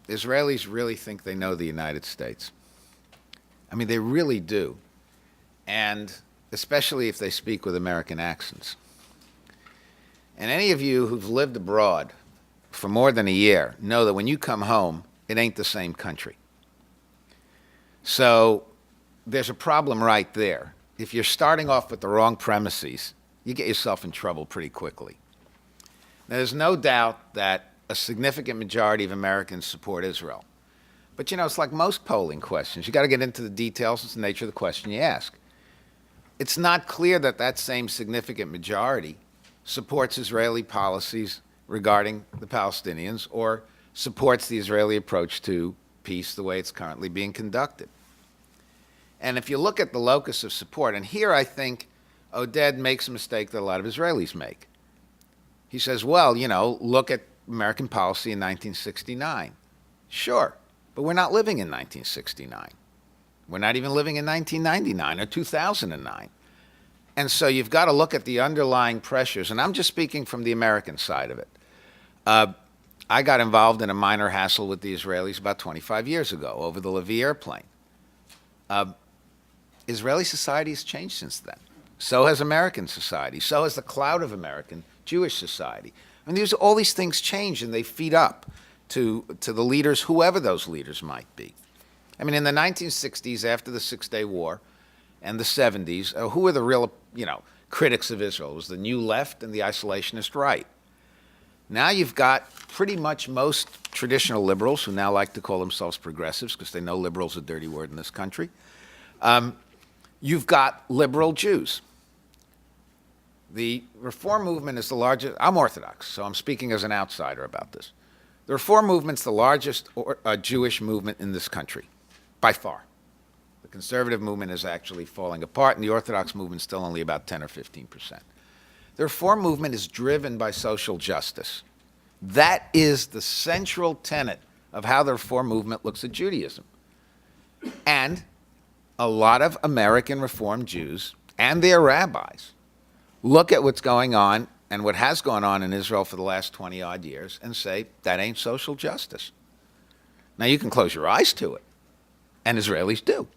Israelis really think they know the United States. I mean, they really do. And especially if they speak with American accents. And any of you who've lived abroad for more than a year know that when you come home, it ain't the same country. So there's a problem right there. If you're starting off with the wrong premises, you get yourself in trouble pretty quickly. Now, there's no doubt that a significant majority of Americans support Israel. But, you know, it's like most polling questions. You got to get into the details. It's the nature of the question you ask. It's not clear that that same significant majority supports Israeli policies regarding the Palestinians or supports the Israeli approach to peace the way it's currently being conducted. And if you look at the locus of support, and here I think Oded makes a mistake that a lot of Israelis make. He says, well, you know, look at American policy in 1969. Sure, but we're not living in 1969. We're not even living in 1999 or 2009. And so you've got to look at the underlying pressures, and I'm just speaking from the American side of it. I got involved in a minor hassle with the Israelis about 25 years ago over the Levy airplane. Israeli society has changed since then. So has American society. So has the cloud of American Jewish society. I mean, all these things change, and they feed up to the leaders, whoever those leaders might be. I mean, in the 1960s, after the Six-Day War, and the 70s, who were the real, critics of Israel? It was the New Left and the isolationist right. Now you've got pretty much most traditional liberals, who now like to call themselves progressives because they know liberal's a dirty word in this country. You've got liberal Jews. The Reform movement is the largest. I'm Orthodox, so I'm speaking as an outsider about this. The Reform movement's the largest Jewish movement in this country, by far. The conservative movement is actually falling apart, and the Orthodox movement's still only about 10 or 15%. The Reform movement is driven by social justice. That is the central tenet of how the Reform movement looks at Judaism. And a lot of American Reform Jews and their rabbis look at what's going on and what has gone on in Israel for the last 20-odd years and say, that ain't social justice. Now, you can close your eyes to it, and Israelis do.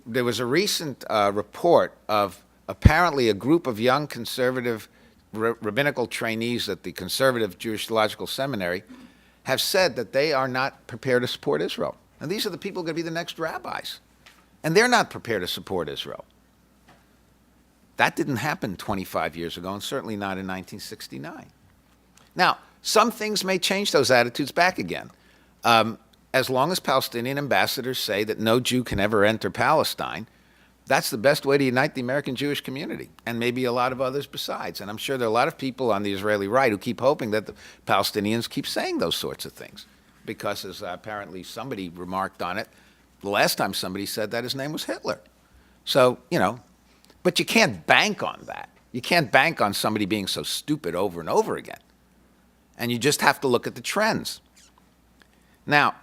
There was a recent report of apparently a group of young conservative rabbinical trainees at the Conservative Jewish Theological Seminary have said that they are not prepared to support Israel. And these are the people going to be the next rabbis. And they're not prepared to support Israel. That didn't happen 25 years ago, and certainly not in 1969. Now, Some things may change those attitudes back again. As long as Palestinian ambassadors say that no Jew can ever enter Palestine, that's the best way to unite the American Jewish community, and maybe a lot of others besides. And I'm sure there are a lot of people on the Israeli right who keep hoping that the Palestinians keep saying those sorts of things. Because as apparently somebody remarked on it, the last time somebody said that, his name was Hitler. So, but you can't bank on that. You can't bank on somebody being so stupid over and over again. And you just have to look at the trends. Now,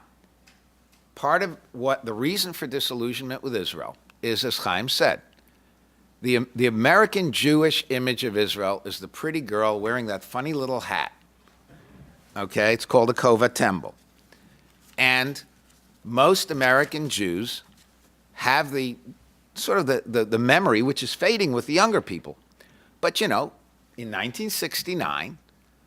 part of what the reason for disillusionment with Israel is, as Haim said, the American Jewish image of Israel is the pretty girl wearing that funny little hat. Okay, it's called a kova tembel. And most American Jews have the sort of the memory, which is fading with the younger people. But in 1969,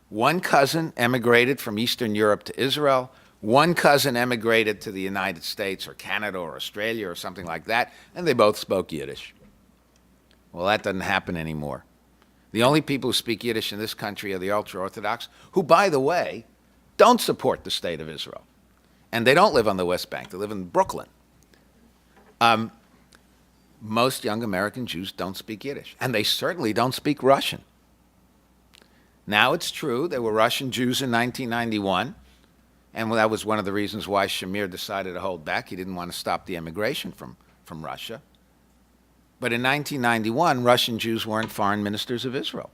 one cousin emigrated from Eastern Europe to Israel. One cousin emigrated to the United States or Canada or Australia or something like that, and they both spoke Yiddish. Well, that doesn't happen anymore. The only people who speak Yiddish in this country are the ultra-Orthodox, who, by the way, don't support the state of Israel. And they don't live on the West Bank. They live in Brooklyn. Most young American Jews don't speak Yiddish, and they certainly don't speak Russian. Now, it's true there were Russian Jews in 1991, and that was one of the reasons why Shamir decided to hold back. He didn't want to stop the immigration from Russia. But in 1991, Russian Jews weren't foreign ministers of Israel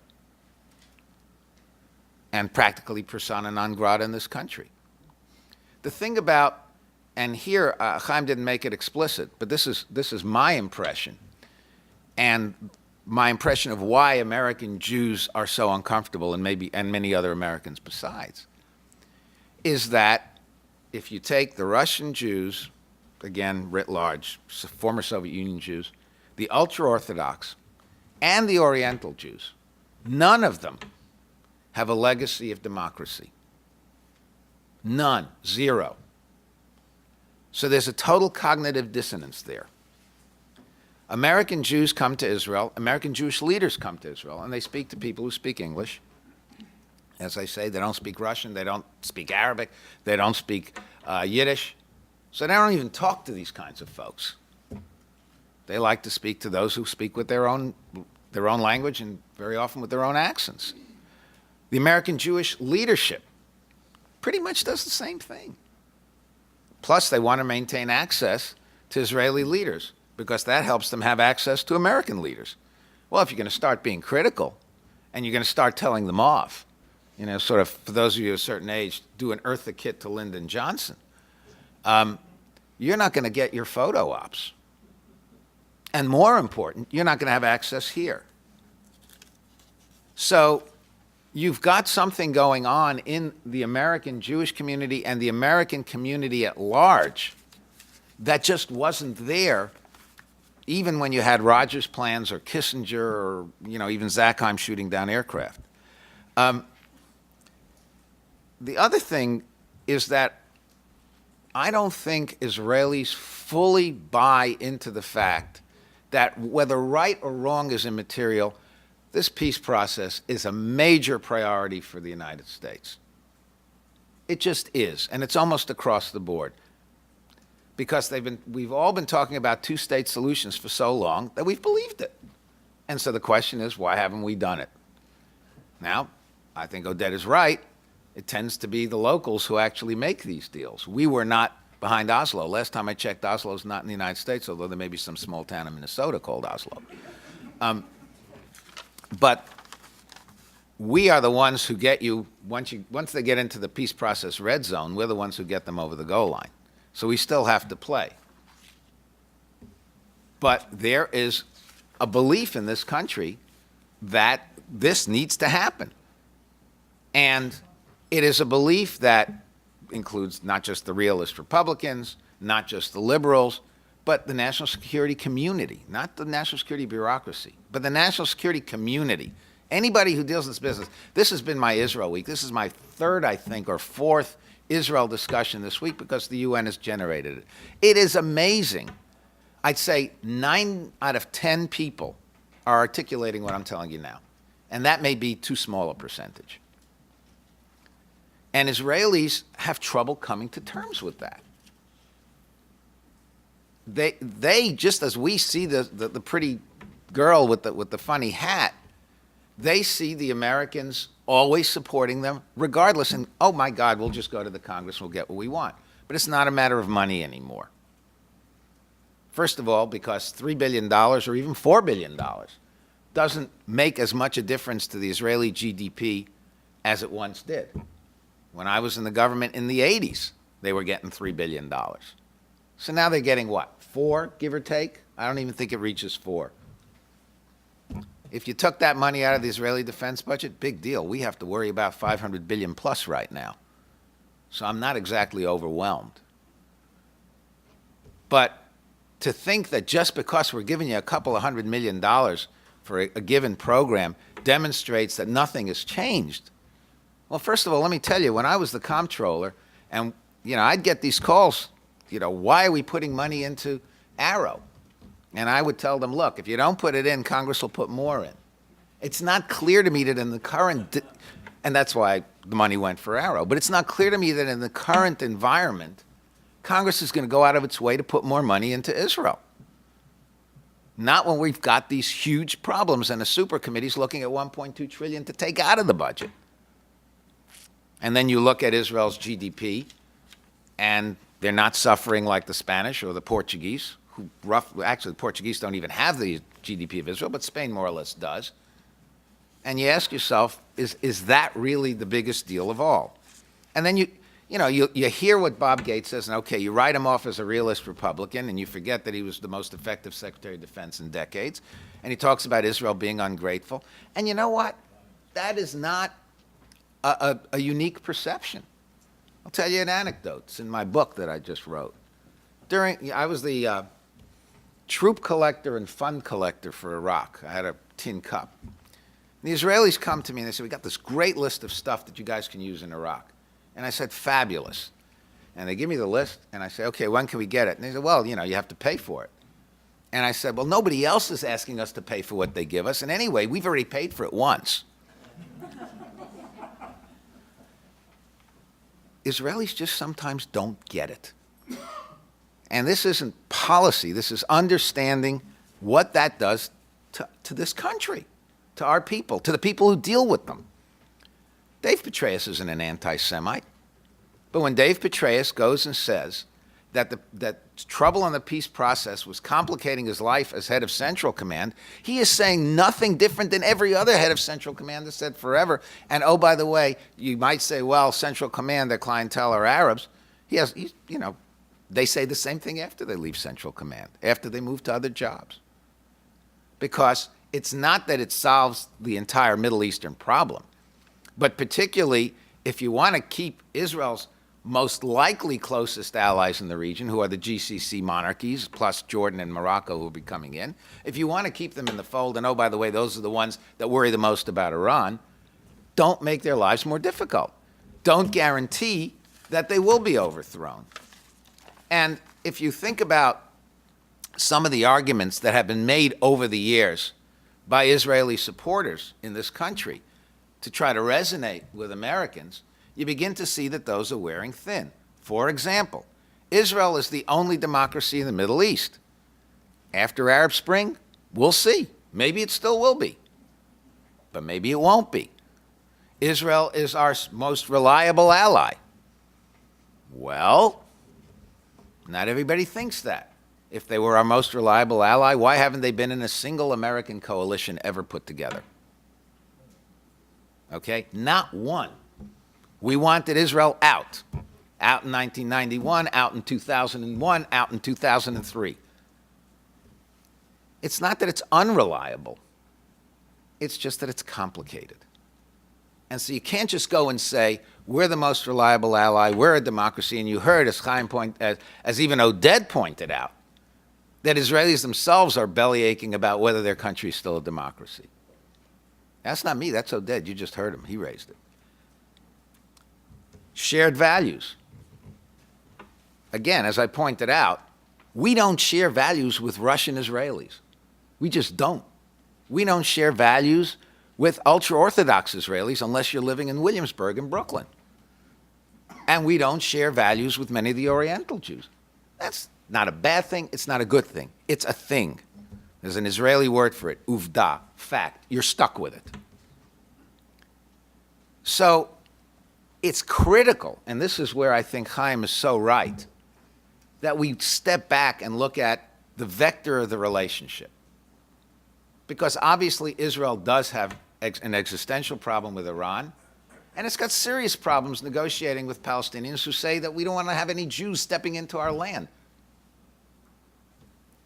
and practically persona non grata in this country. The thing about, and here Haim didn't make it explicit, but this is my impression, and my impression of why American Jews are so uncomfortable, and many other Americans besides, is that if you take the Russian Jews, again, writ large, former Soviet Union Jews, the ultra-Orthodox, and the Oriental Jews, none of them have a legacy of democracy. None. Zero. So there's a total cognitive dissonance there. American Jews come to Israel, American Jewish leaders come to Israel, and they speak to people who speak English. As I say, they don't speak Russian, they don't speak Arabic, they don't speak Yiddish. So they don't even talk to these kinds of folks. They like to speak to those who speak with their own language and very often with their own accents. The American Jewish leadership pretty much does the same thing. Plus, they want to maintain access to Israeli leaders because that helps them have access to American leaders. Well, if you're going to start being critical and you're going to start telling them off, sort of, for those of you of a certain age, do an Eartha Kitt to Lyndon Johnson, you're not going to get your photo ops. And more important, you're not going to have access here. So you've got something going on in the American Jewish community and the American community at large that just wasn't there even when you had Rogers plans or Kissinger or, even Zakheim shooting down aircraft. The other thing is that I don't think Israelis fully buy into the fact that whether right or wrong is immaterial, this peace process is a major priority for the United States. It just is, and it's almost across the board. Because we've all been talking about two-state solutions for so long that we've believed it. And so the question is, why haven't we done it? Now, I think Oded is right. It tends to be the locals who actually make these deals. We were not behind Oslo. Last time I checked, Oslo's not in the United States, although there may be some small town in Minnesota called Oslo. But we are the ones who get you, once they get into the peace process red zone, we're the ones who get them over the goal line. So we still have to play. But there is a belief in this country that this needs to happen. And it is a belief that includes not just the realist Republicans, not just the liberals, but the national security community, not the national security bureaucracy, but the national security community. Anybody who deals in this business, this has been my Israel week. This is my third, I think, or fourth Israel discussion this week because the UN has generated it. It is amazing. I'd say 9 out of 10 people are articulating what I'm telling you now. And that may be too small a percentage. And Israelis have trouble coming to terms with that. They just as we see the pretty girl with the funny hat, they see the Americans always supporting them regardless. And, oh, my God, we'll just go to the Congress and we'll get what we want. But it's not a matter of money anymore. First of all, because $3 billion or even $4 billion doesn't make as much a difference to the Israeli GDP as it once did. When I was in the government in the 80s, they were getting $3 billion. So now they're getting what, 4, give or take? I don't even think it reaches 4. If you took that money out of the Israeli defense budget, big deal. We have to worry about 500 billion plus right now. So I'm not exactly overwhelmed. But to think that just because we're giving you a couple of $100 million for a given program demonstrates that nothing has changed. Well, first of all, let me tell you, when I was the comptroller, and I'd get these calls, why are we putting money into Arrow? And I would tell them, look, if you don't put it in, Congress will put more in. It's not clear to me that in the current, and that's why the money went for Arrow, but it's not clear to me that in the current environment, Congress is going to go out of its way to put more money into Israel. Not when we've got these huge problems and the super committee's looking at $1.2 trillion to take out of the budget. And then you look at Israel's GDP, and they're not suffering like the Spanish or the Portuguese, who actually the Portuguese don't even have the GDP of Israel, but Spain more or less does. And you ask yourself, is that really the biggest deal of all? And then you hear what Bob Gates says, and okay, you write him off as a realist Republican, and you forget that he was the most effective Secretary of Defense in decades, and he talks about Israel being ungrateful. And you know what? That is not a unique perception. I'll tell you an anecdote. It's in my book that I just wrote. I was the troop collector and fund collector for Iraq. I had a tin cup. The Israelis come to me and they say, we got this great list of stuff that you guys can use in Iraq. And I said, fabulous. And they give me the list, and I say, okay, when can we get it? And they said, well, you have to pay for it. And I said, well, nobody else is asking us to pay for what they give us. And anyway, we've already paid for it once. Israelis just sometimes don't get it. And this isn't policy. This is understanding what that does to this country, to our people, to the people who deal with them. Dave Petraeus isn't an anti-Semite. But when Dave Petraeus goes and says that trouble in the peace process was complicating his life as head of Central Command, he is saying nothing different than every other head of Central Command has said forever. And oh, by the way, you might say, well, Central Command, their clientele are Arabs. They say the same thing after they leave Central Command, after they move to other jobs. Because it's not that it solves the entire Middle Eastern problem, but particularly if you want to keep Israel's most likely closest allies in the region, who are the GCC monarchies, plus Jordan and Morocco, who will be coming in. If you want to keep them in the fold, and oh, by the way, those are the ones that worry the most about Iran, don't make their lives more difficult. Don't guarantee that they will be overthrown. And if you think about some of the arguments that have been made over the years by Israeli supporters in this country to try to resonate with Americans, you begin to see that those are wearing thin. For example, Israel is the only democracy in the Middle East. After Arab Spring, we'll see. Maybe it still will be, but maybe it won't be. Israel is our most reliable ally. Well, not everybody thinks that. If they were our most reliable ally, why haven't they been in a single American coalition ever put together? Okay, not one. We wanted Israel out. Out in 1991, out in 2001, out in 2003. It's not that it's unreliable. It's just that it's complicated. And so you can't just go and say, we're the most reliable ally, we're a democracy, and you heard, as Haim as even Oded pointed out, that Israelis themselves are bellyaching about whether their country is still a democracy. That's not me, that's Oded. You just heard him, he raised it. Shared values. Again, as I pointed out, we don't share values with Russian Israelis. We just don't. We don't share values with ultra-Orthodox Israelis unless you're living in Williamsburg in Brooklyn. And we don't share values with many of the Oriental Jews. That's not a bad thing. It's not a good thing. It's a thing. There's an Israeli word for it, uvda, fact. You're stuck with it. So it's critical, and this is where I think Haim is so right, that we step back and look at the vector of the relationship. Because obviously Israel does have an existential problem with Iran, and it's got serious problems negotiating with Palestinians who say that we don't want to have any Jews stepping into our land.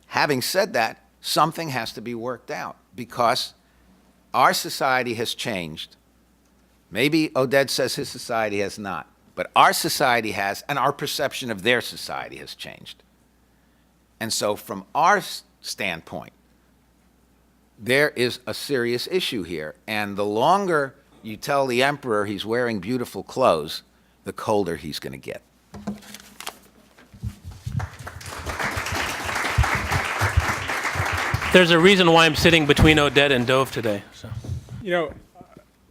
Having said that, something has to be worked out because our society has changed. Maybe Oded says his society has not, but our society has, and our perception of their society has changed. And so from our standpoint, there is a serious issue here. And the longer you tell the emperor he's wearing beautiful clothes, the colder he's going to get. There's a reason why I'm sitting between Oded and Dov today. So. You know,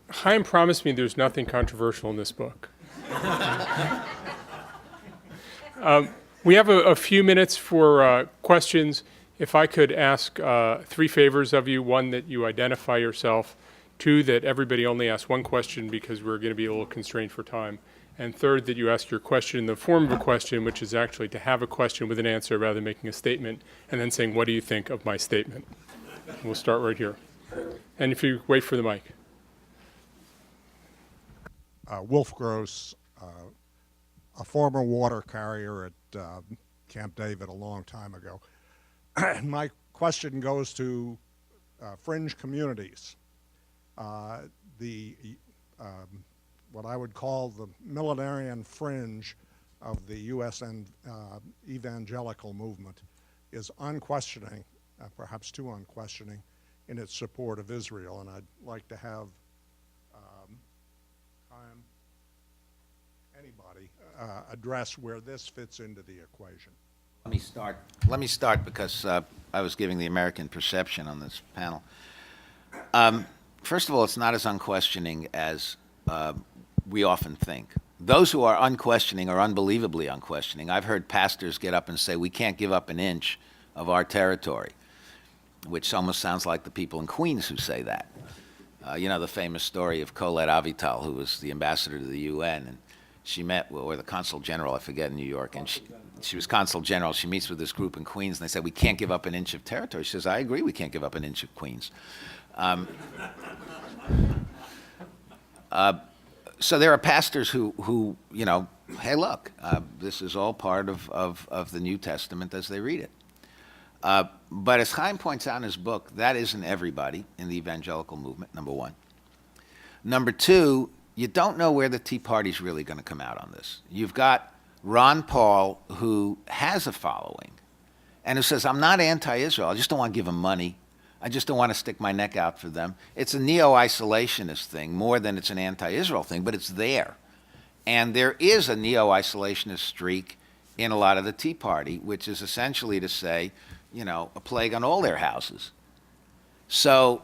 Haim promised me there's nothing controversial in this book. We have a few minutes for questions. If I could ask three favors of you: one, that you identify yourself; two, that everybody only asks one question because we're going to be a little constrained for time; and third, that you ask your question in the form of a question, which is actually to have a question with an answer rather than making a statement and then saying, what do you think of my statement? We'll start right here. And if you wait for the mic. Wolf Gross, a former water carrier at Camp David a long time ago. My question goes to fringe communities. What I would call the millenarian fringe of the U.S. and evangelical movement is unquestioning, perhaps too unquestioning, in its support of Israel. And I'd like to have anybody address where this fits into the equation. Let me start because I was giving the American perception on this panel. First of all, it's not as unquestioning as we often think. Those who are unquestioning are unbelievably unquestioning. I've heard pastors get up and say, we can't give up an inch of our territory, which almost sounds like the people in Queens who say that. You know the famous story of Colette Avital, who was the ambassador to the UN, and she met, or the consul general, I forget, in New York, and she was consul general. She meets with this group in Queens, and they said, we can't give up an inch of territory. She says, I agree, we can't give up an inch of Queens. So there are pastors who you know, hey, look, this is all part of the New Testament as they read it. But as Haim points out in his book, that isn't everybody in the evangelical movement, number one. Number two, you don't know where the Tea Party's really going to come out on this. You've got Ron Paul, who has a following, and who says, I'm not anti-Israel, I just don't want to give them money. I just don't want to stick my neck out for them. It's a neo-isolationist thing more than it's an anti-Israel thing, but it's there. And there is a neo-isolationist streak in a lot of the Tea Party, which is essentially to say, you know, a plague on all their houses. So,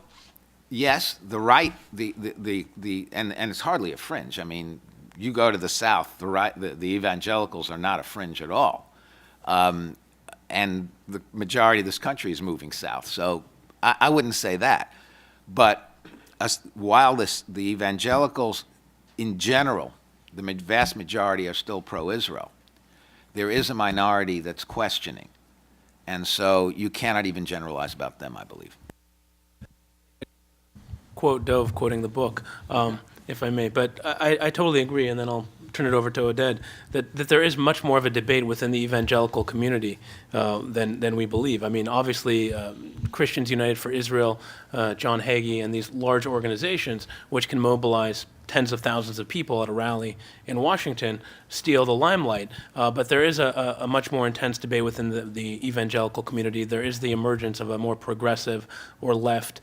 yes, the right, and it's hardly a fringe. I mean, you go to the South, the evangelicals are not a fringe at all. And the majority of this country is moving south. So I wouldn't say that. But while the evangelicals in general, the vast majority are still pro-Israel, there is a minority that's questioning. And so you cannot even generalize about them, I believe. Quote Dov, quoting the book, if I may. But I totally agree, and then I'll turn it over to Oded, that there is much more of a debate within the evangelical community than we believe. I mean, obviously, Christians United for Israel, John Hagee, and these large organizations, which can mobilize tens of thousands of people at a rally in Washington, steal the limelight. But there is a much more intense debate within the evangelical community. There is the emergence of a more progressive or left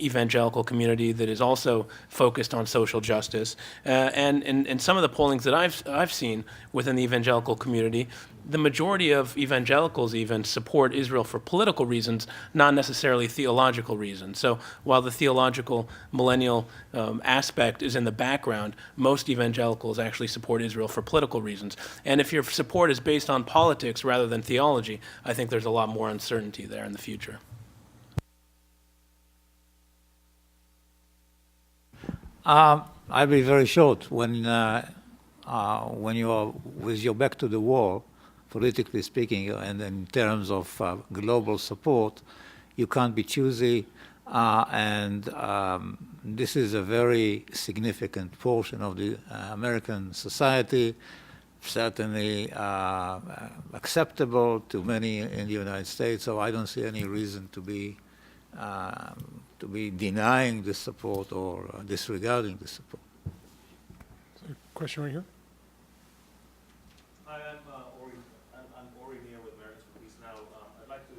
evangelical community that is also focused on social justice. And in some of the pollings that I've seen within the evangelical community, the majority of evangelicals even support Israel for political reasons, not necessarily theological reasons. So while the theological millennial aspect is in the background, most evangelicals actually support Israel for political reasons. And if your support is based on politics rather than theology, I think there's a lot more uncertainty there in the future. I'll be very short. When you are with your back to the wall, politically speaking, and in terms of global support, you can't be choosy, and this is a very significant portion of the American society, certainly acceptable to many in the United States, so I don't see any reason to be denying this support or disregarding this support. Question right here. Hi, I'm Ori here with Americans for Peace Now. I'd like to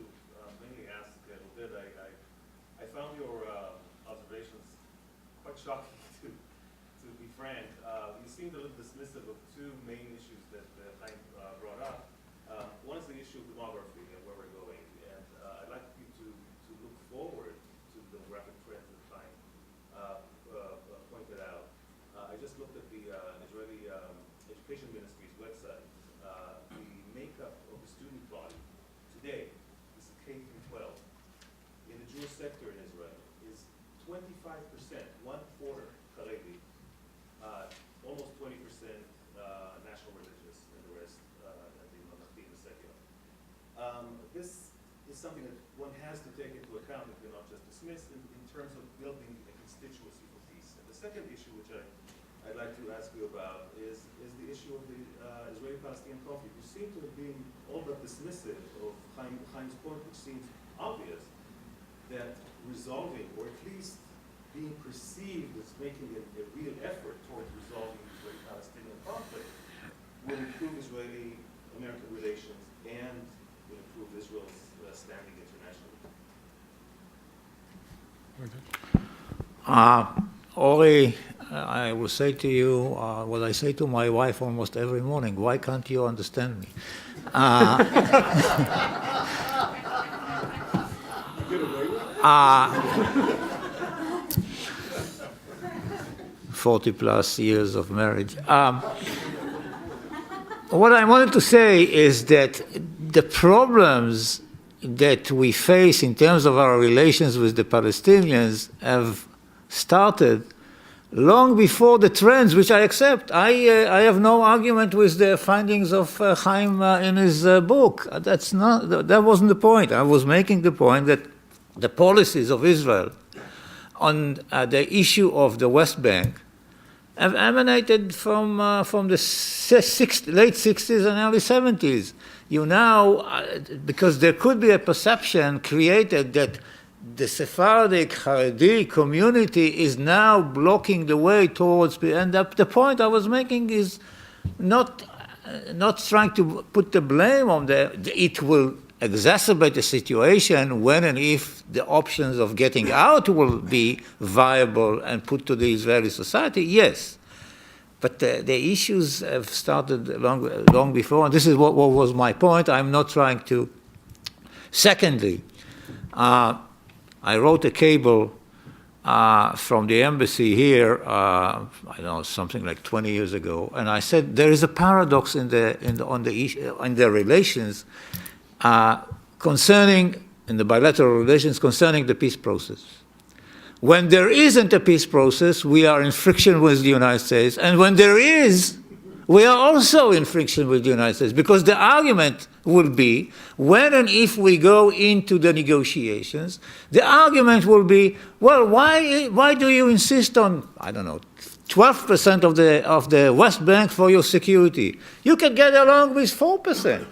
mainly ask Oded, I found your observations quite shocking, to be frank. You seemed a little dismissive of two main issues that Haim brought up. One is the issue of demography and where we're going, and I'd like you to look forward to the demographic trends that Haim pointed out. I just looked at the Israeli Education Ministry's website. The makeup of the student body today, this is K through 12, in the Jewish sector in Israel is 25%, one quarter Haredi, almost 20% national religious, and the rest the Mamlechti and the secular. This is something that one has to take into account and cannot just dismiss in terms of building a constituency for peace. And the second issue, which I'd like to ask you about is the issue of the Israeli-Palestinian conflict. You seem to have been all but dismissive of Haim's point, which seems obvious, that resolving, or at least being perceived as making a real effort towards resolving the Israeli-Palestinian conflict will improve Israeli-American relations and will improve Israel's standing internationally. Ori, I will say to you what I say to my wife almost every morning: why can't you understand me? 40 plus years of marriage. What I wanted to say is that the problems that we face in terms of our relations with the Palestinians have started long before the trends, which I accept. I have no argument with the findings of Haim in his book. That wasn't the point. I was making the point that the policies of Israel on the issue of the West Bank have emanated from the late 60s and early 70s. You now, because there could be a perception created that the Sephardic Haredi community is now blocking the way towards, and the point I was making is not trying to put the blame on it will exacerbate the situation when and if the options of getting out will be viable and put to the Israeli society, yes. But the issues have started long before, and this is what was my point. I'm not trying to. Secondly, I wrote a cable from the embassy here, I don't know, something like 20 years ago, and I said there is a paradox in the relations concerning, in the bilateral relations concerning the peace process. When there isn't a peace process, we are in friction with the United States, and when there is, we are also in friction with the United States, because the argument will be, when and if we go into the negotiations, the argument will be, well, why do you insist on, I don't know, 12% of the West Bank for your security? You can get along with 4%.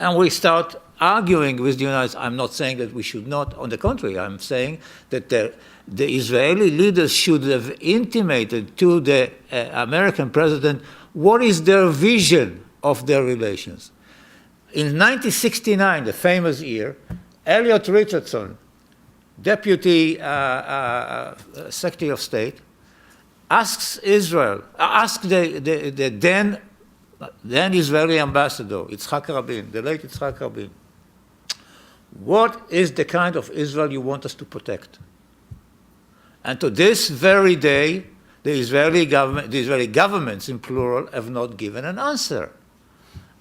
And we start arguing with the United States. I'm not saying that we should not. On the contrary, I'm saying that the Israeli leaders should have intimated to the American president what is their vision of their relations. In 1969, the famous year, Elliot Richardson, Deputy Secretary of State, asked the then then Israeli ambassador, Yitzhak Rabin, the late Yitzhak Rabin, what is the kind of Israel you want us to protect? And to this very day, the Israeli governments in plural have not given an answer.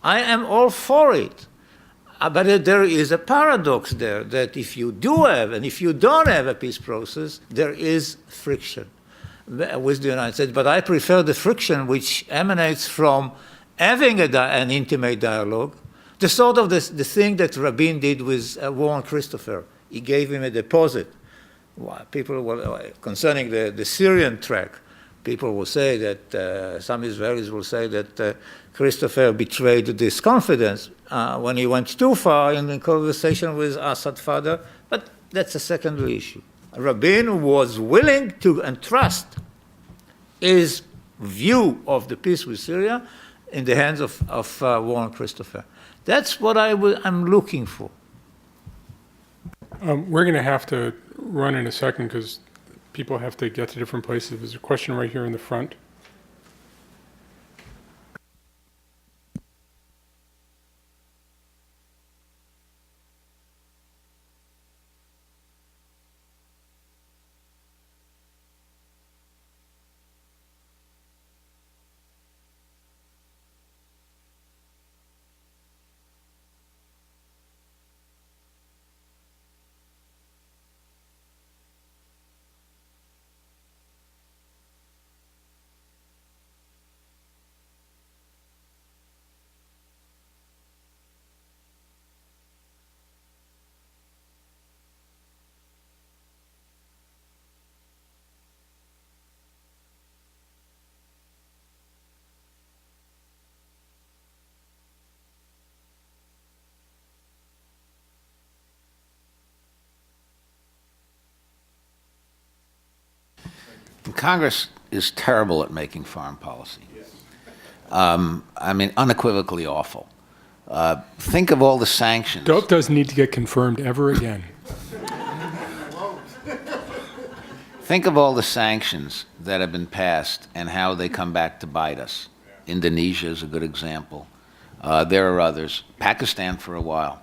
I am all for it. But there is a paradox there that if you do have and if you don't have a peace process, there is friction with the United States. But I prefer the friction which emanates from having an intimate dialogue, the sort of the thing that Rabin did with Warren Christopher. He gave him a deposit. People were, concerning the Syrian track, people will say that, some Israelis will say that Christopher betrayed this confidence when he went too far in the conversation with Assad's father, but that's a secondary issue. Rabin was willing to entrust his view of the peace with Syria in the hands of Warren Christopher. That's what I'm looking for. We're going to have to run in a second because people have to get to different places. There's a question right here in the front. Congress is terrible at making foreign policy. I mean, unequivocally awful. Think of all the sanctions. Dov doesn't need to get confirmed ever again. Think of all the sanctions that have been passed and how they come back to bite us. Indonesia is a good example. There are others. Pakistan for a while.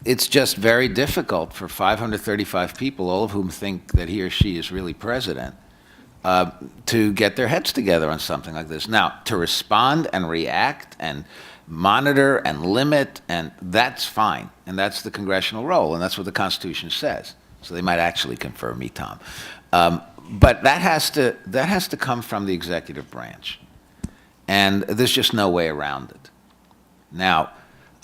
It's just very difficult for 535 people, all of whom think that he or she is really president, to get their heads together on something like this. Now, to respond and react and monitor and limit, and that's fine. And that's the congressional role, and that's what the Constitution says. So they might actually confirm me, Tom. But that has to come from the executive branch. And there's just no way around it. Now,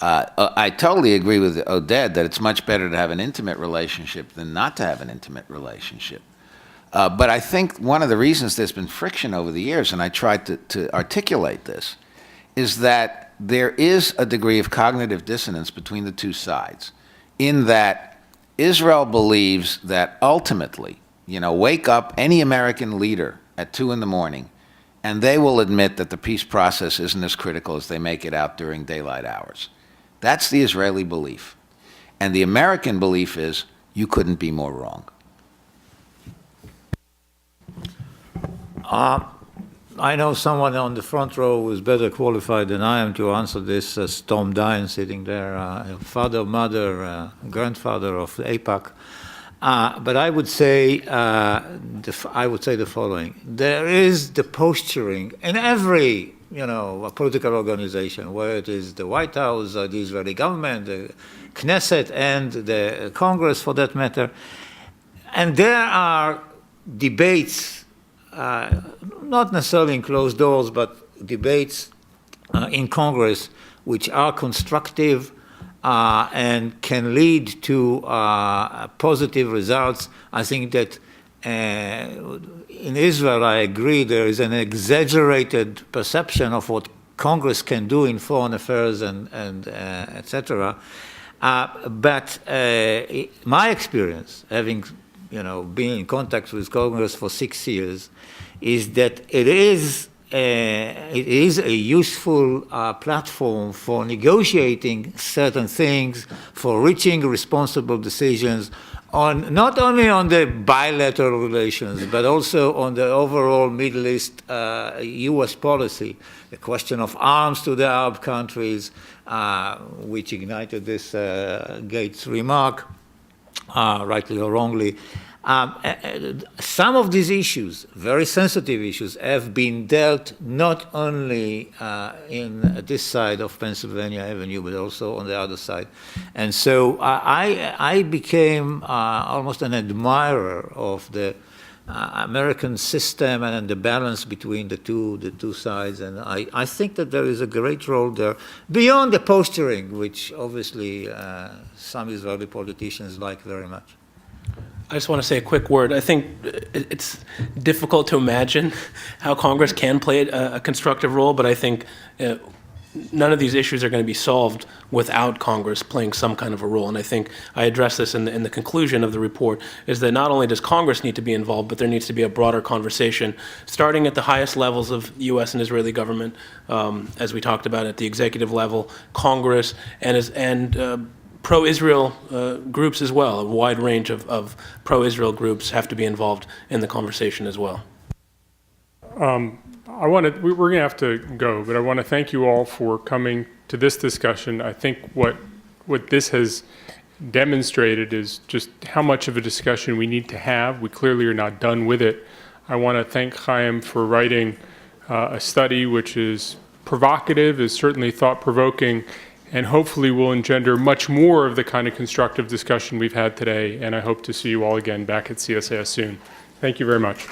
I totally agree with Oded that it's much better to have an intimate relationship than not to have an intimate relationship. But I think one of the reasons there's been friction over the years, and I tried to articulate this, is that there is a degree of cognitive dissonance between the two sides, in that Israel believes that ultimately, wake up any American leader at 2 in the morning, and they will admit that the peace process isn't as critical as they make it out during daylight hours. That's the Israeli belief. And the American belief is, you couldn't be more wrong. I know someone on the front row who is better qualified than I am to answer this. Tom Dine sitting there, father, mother, grandfather of AIPAC. But I would say the following: there is the posturing in every a political organization, where it is the White House, the Israeli government, the Knesset, and the Congress, for that matter, and there are debates. Not necessarily in closed doors, but debates in Congress which are constructive and can lead to positive results. I think that in Israel, I agree, there is an exaggerated perception of what Congress can do in foreign affairs and etc. But my experience, having been in contact with Congress for 6 years, is that it is it is a useful platform for negotiating certain things, for reaching responsible decisions on not only on the bilateral relations, but also on the overall Middle East U.S. policy, the question of arms to the Arab countries, which ignited this Gates remark, rightly or wrongly. Some of these issues, very sensitive issues, have been dealt not only in this side of Pennsylvania Avenue, but also on the other side. And so I became almost an admirer of the American system and the balance between the two sides. And I think that there is a great role there, beyond the posturing, which obviously some Israeli politicians like very much. I just want to say a quick word. I think it's difficult to imagine how Congress can play a constructive role, but I think none of these issues are going to be solved without Congress playing some kind of a role. And I think I addressed this in the conclusion of the report, is that not only does Congress need to be involved, but there needs to be a broader conversation, starting at the highest levels of U.S. and Israeli government, as we talked about at the executive level, Congress, and pro-Israel groups as well. A wide range of pro-Israel groups have to be involved in the conversation as well. we're going to have to go, but I want to thank you all for coming to this discussion. I think what this has demonstrated is just how much of a discussion we need to have. We clearly are not done with it. I want to thank Haim for writing a study which is provocative, is certainly thought-provoking, and hopefully will engender much more of the kind of constructive discussion we've had today. And I hope to see you all again back at CSIS soon. Thank you very much.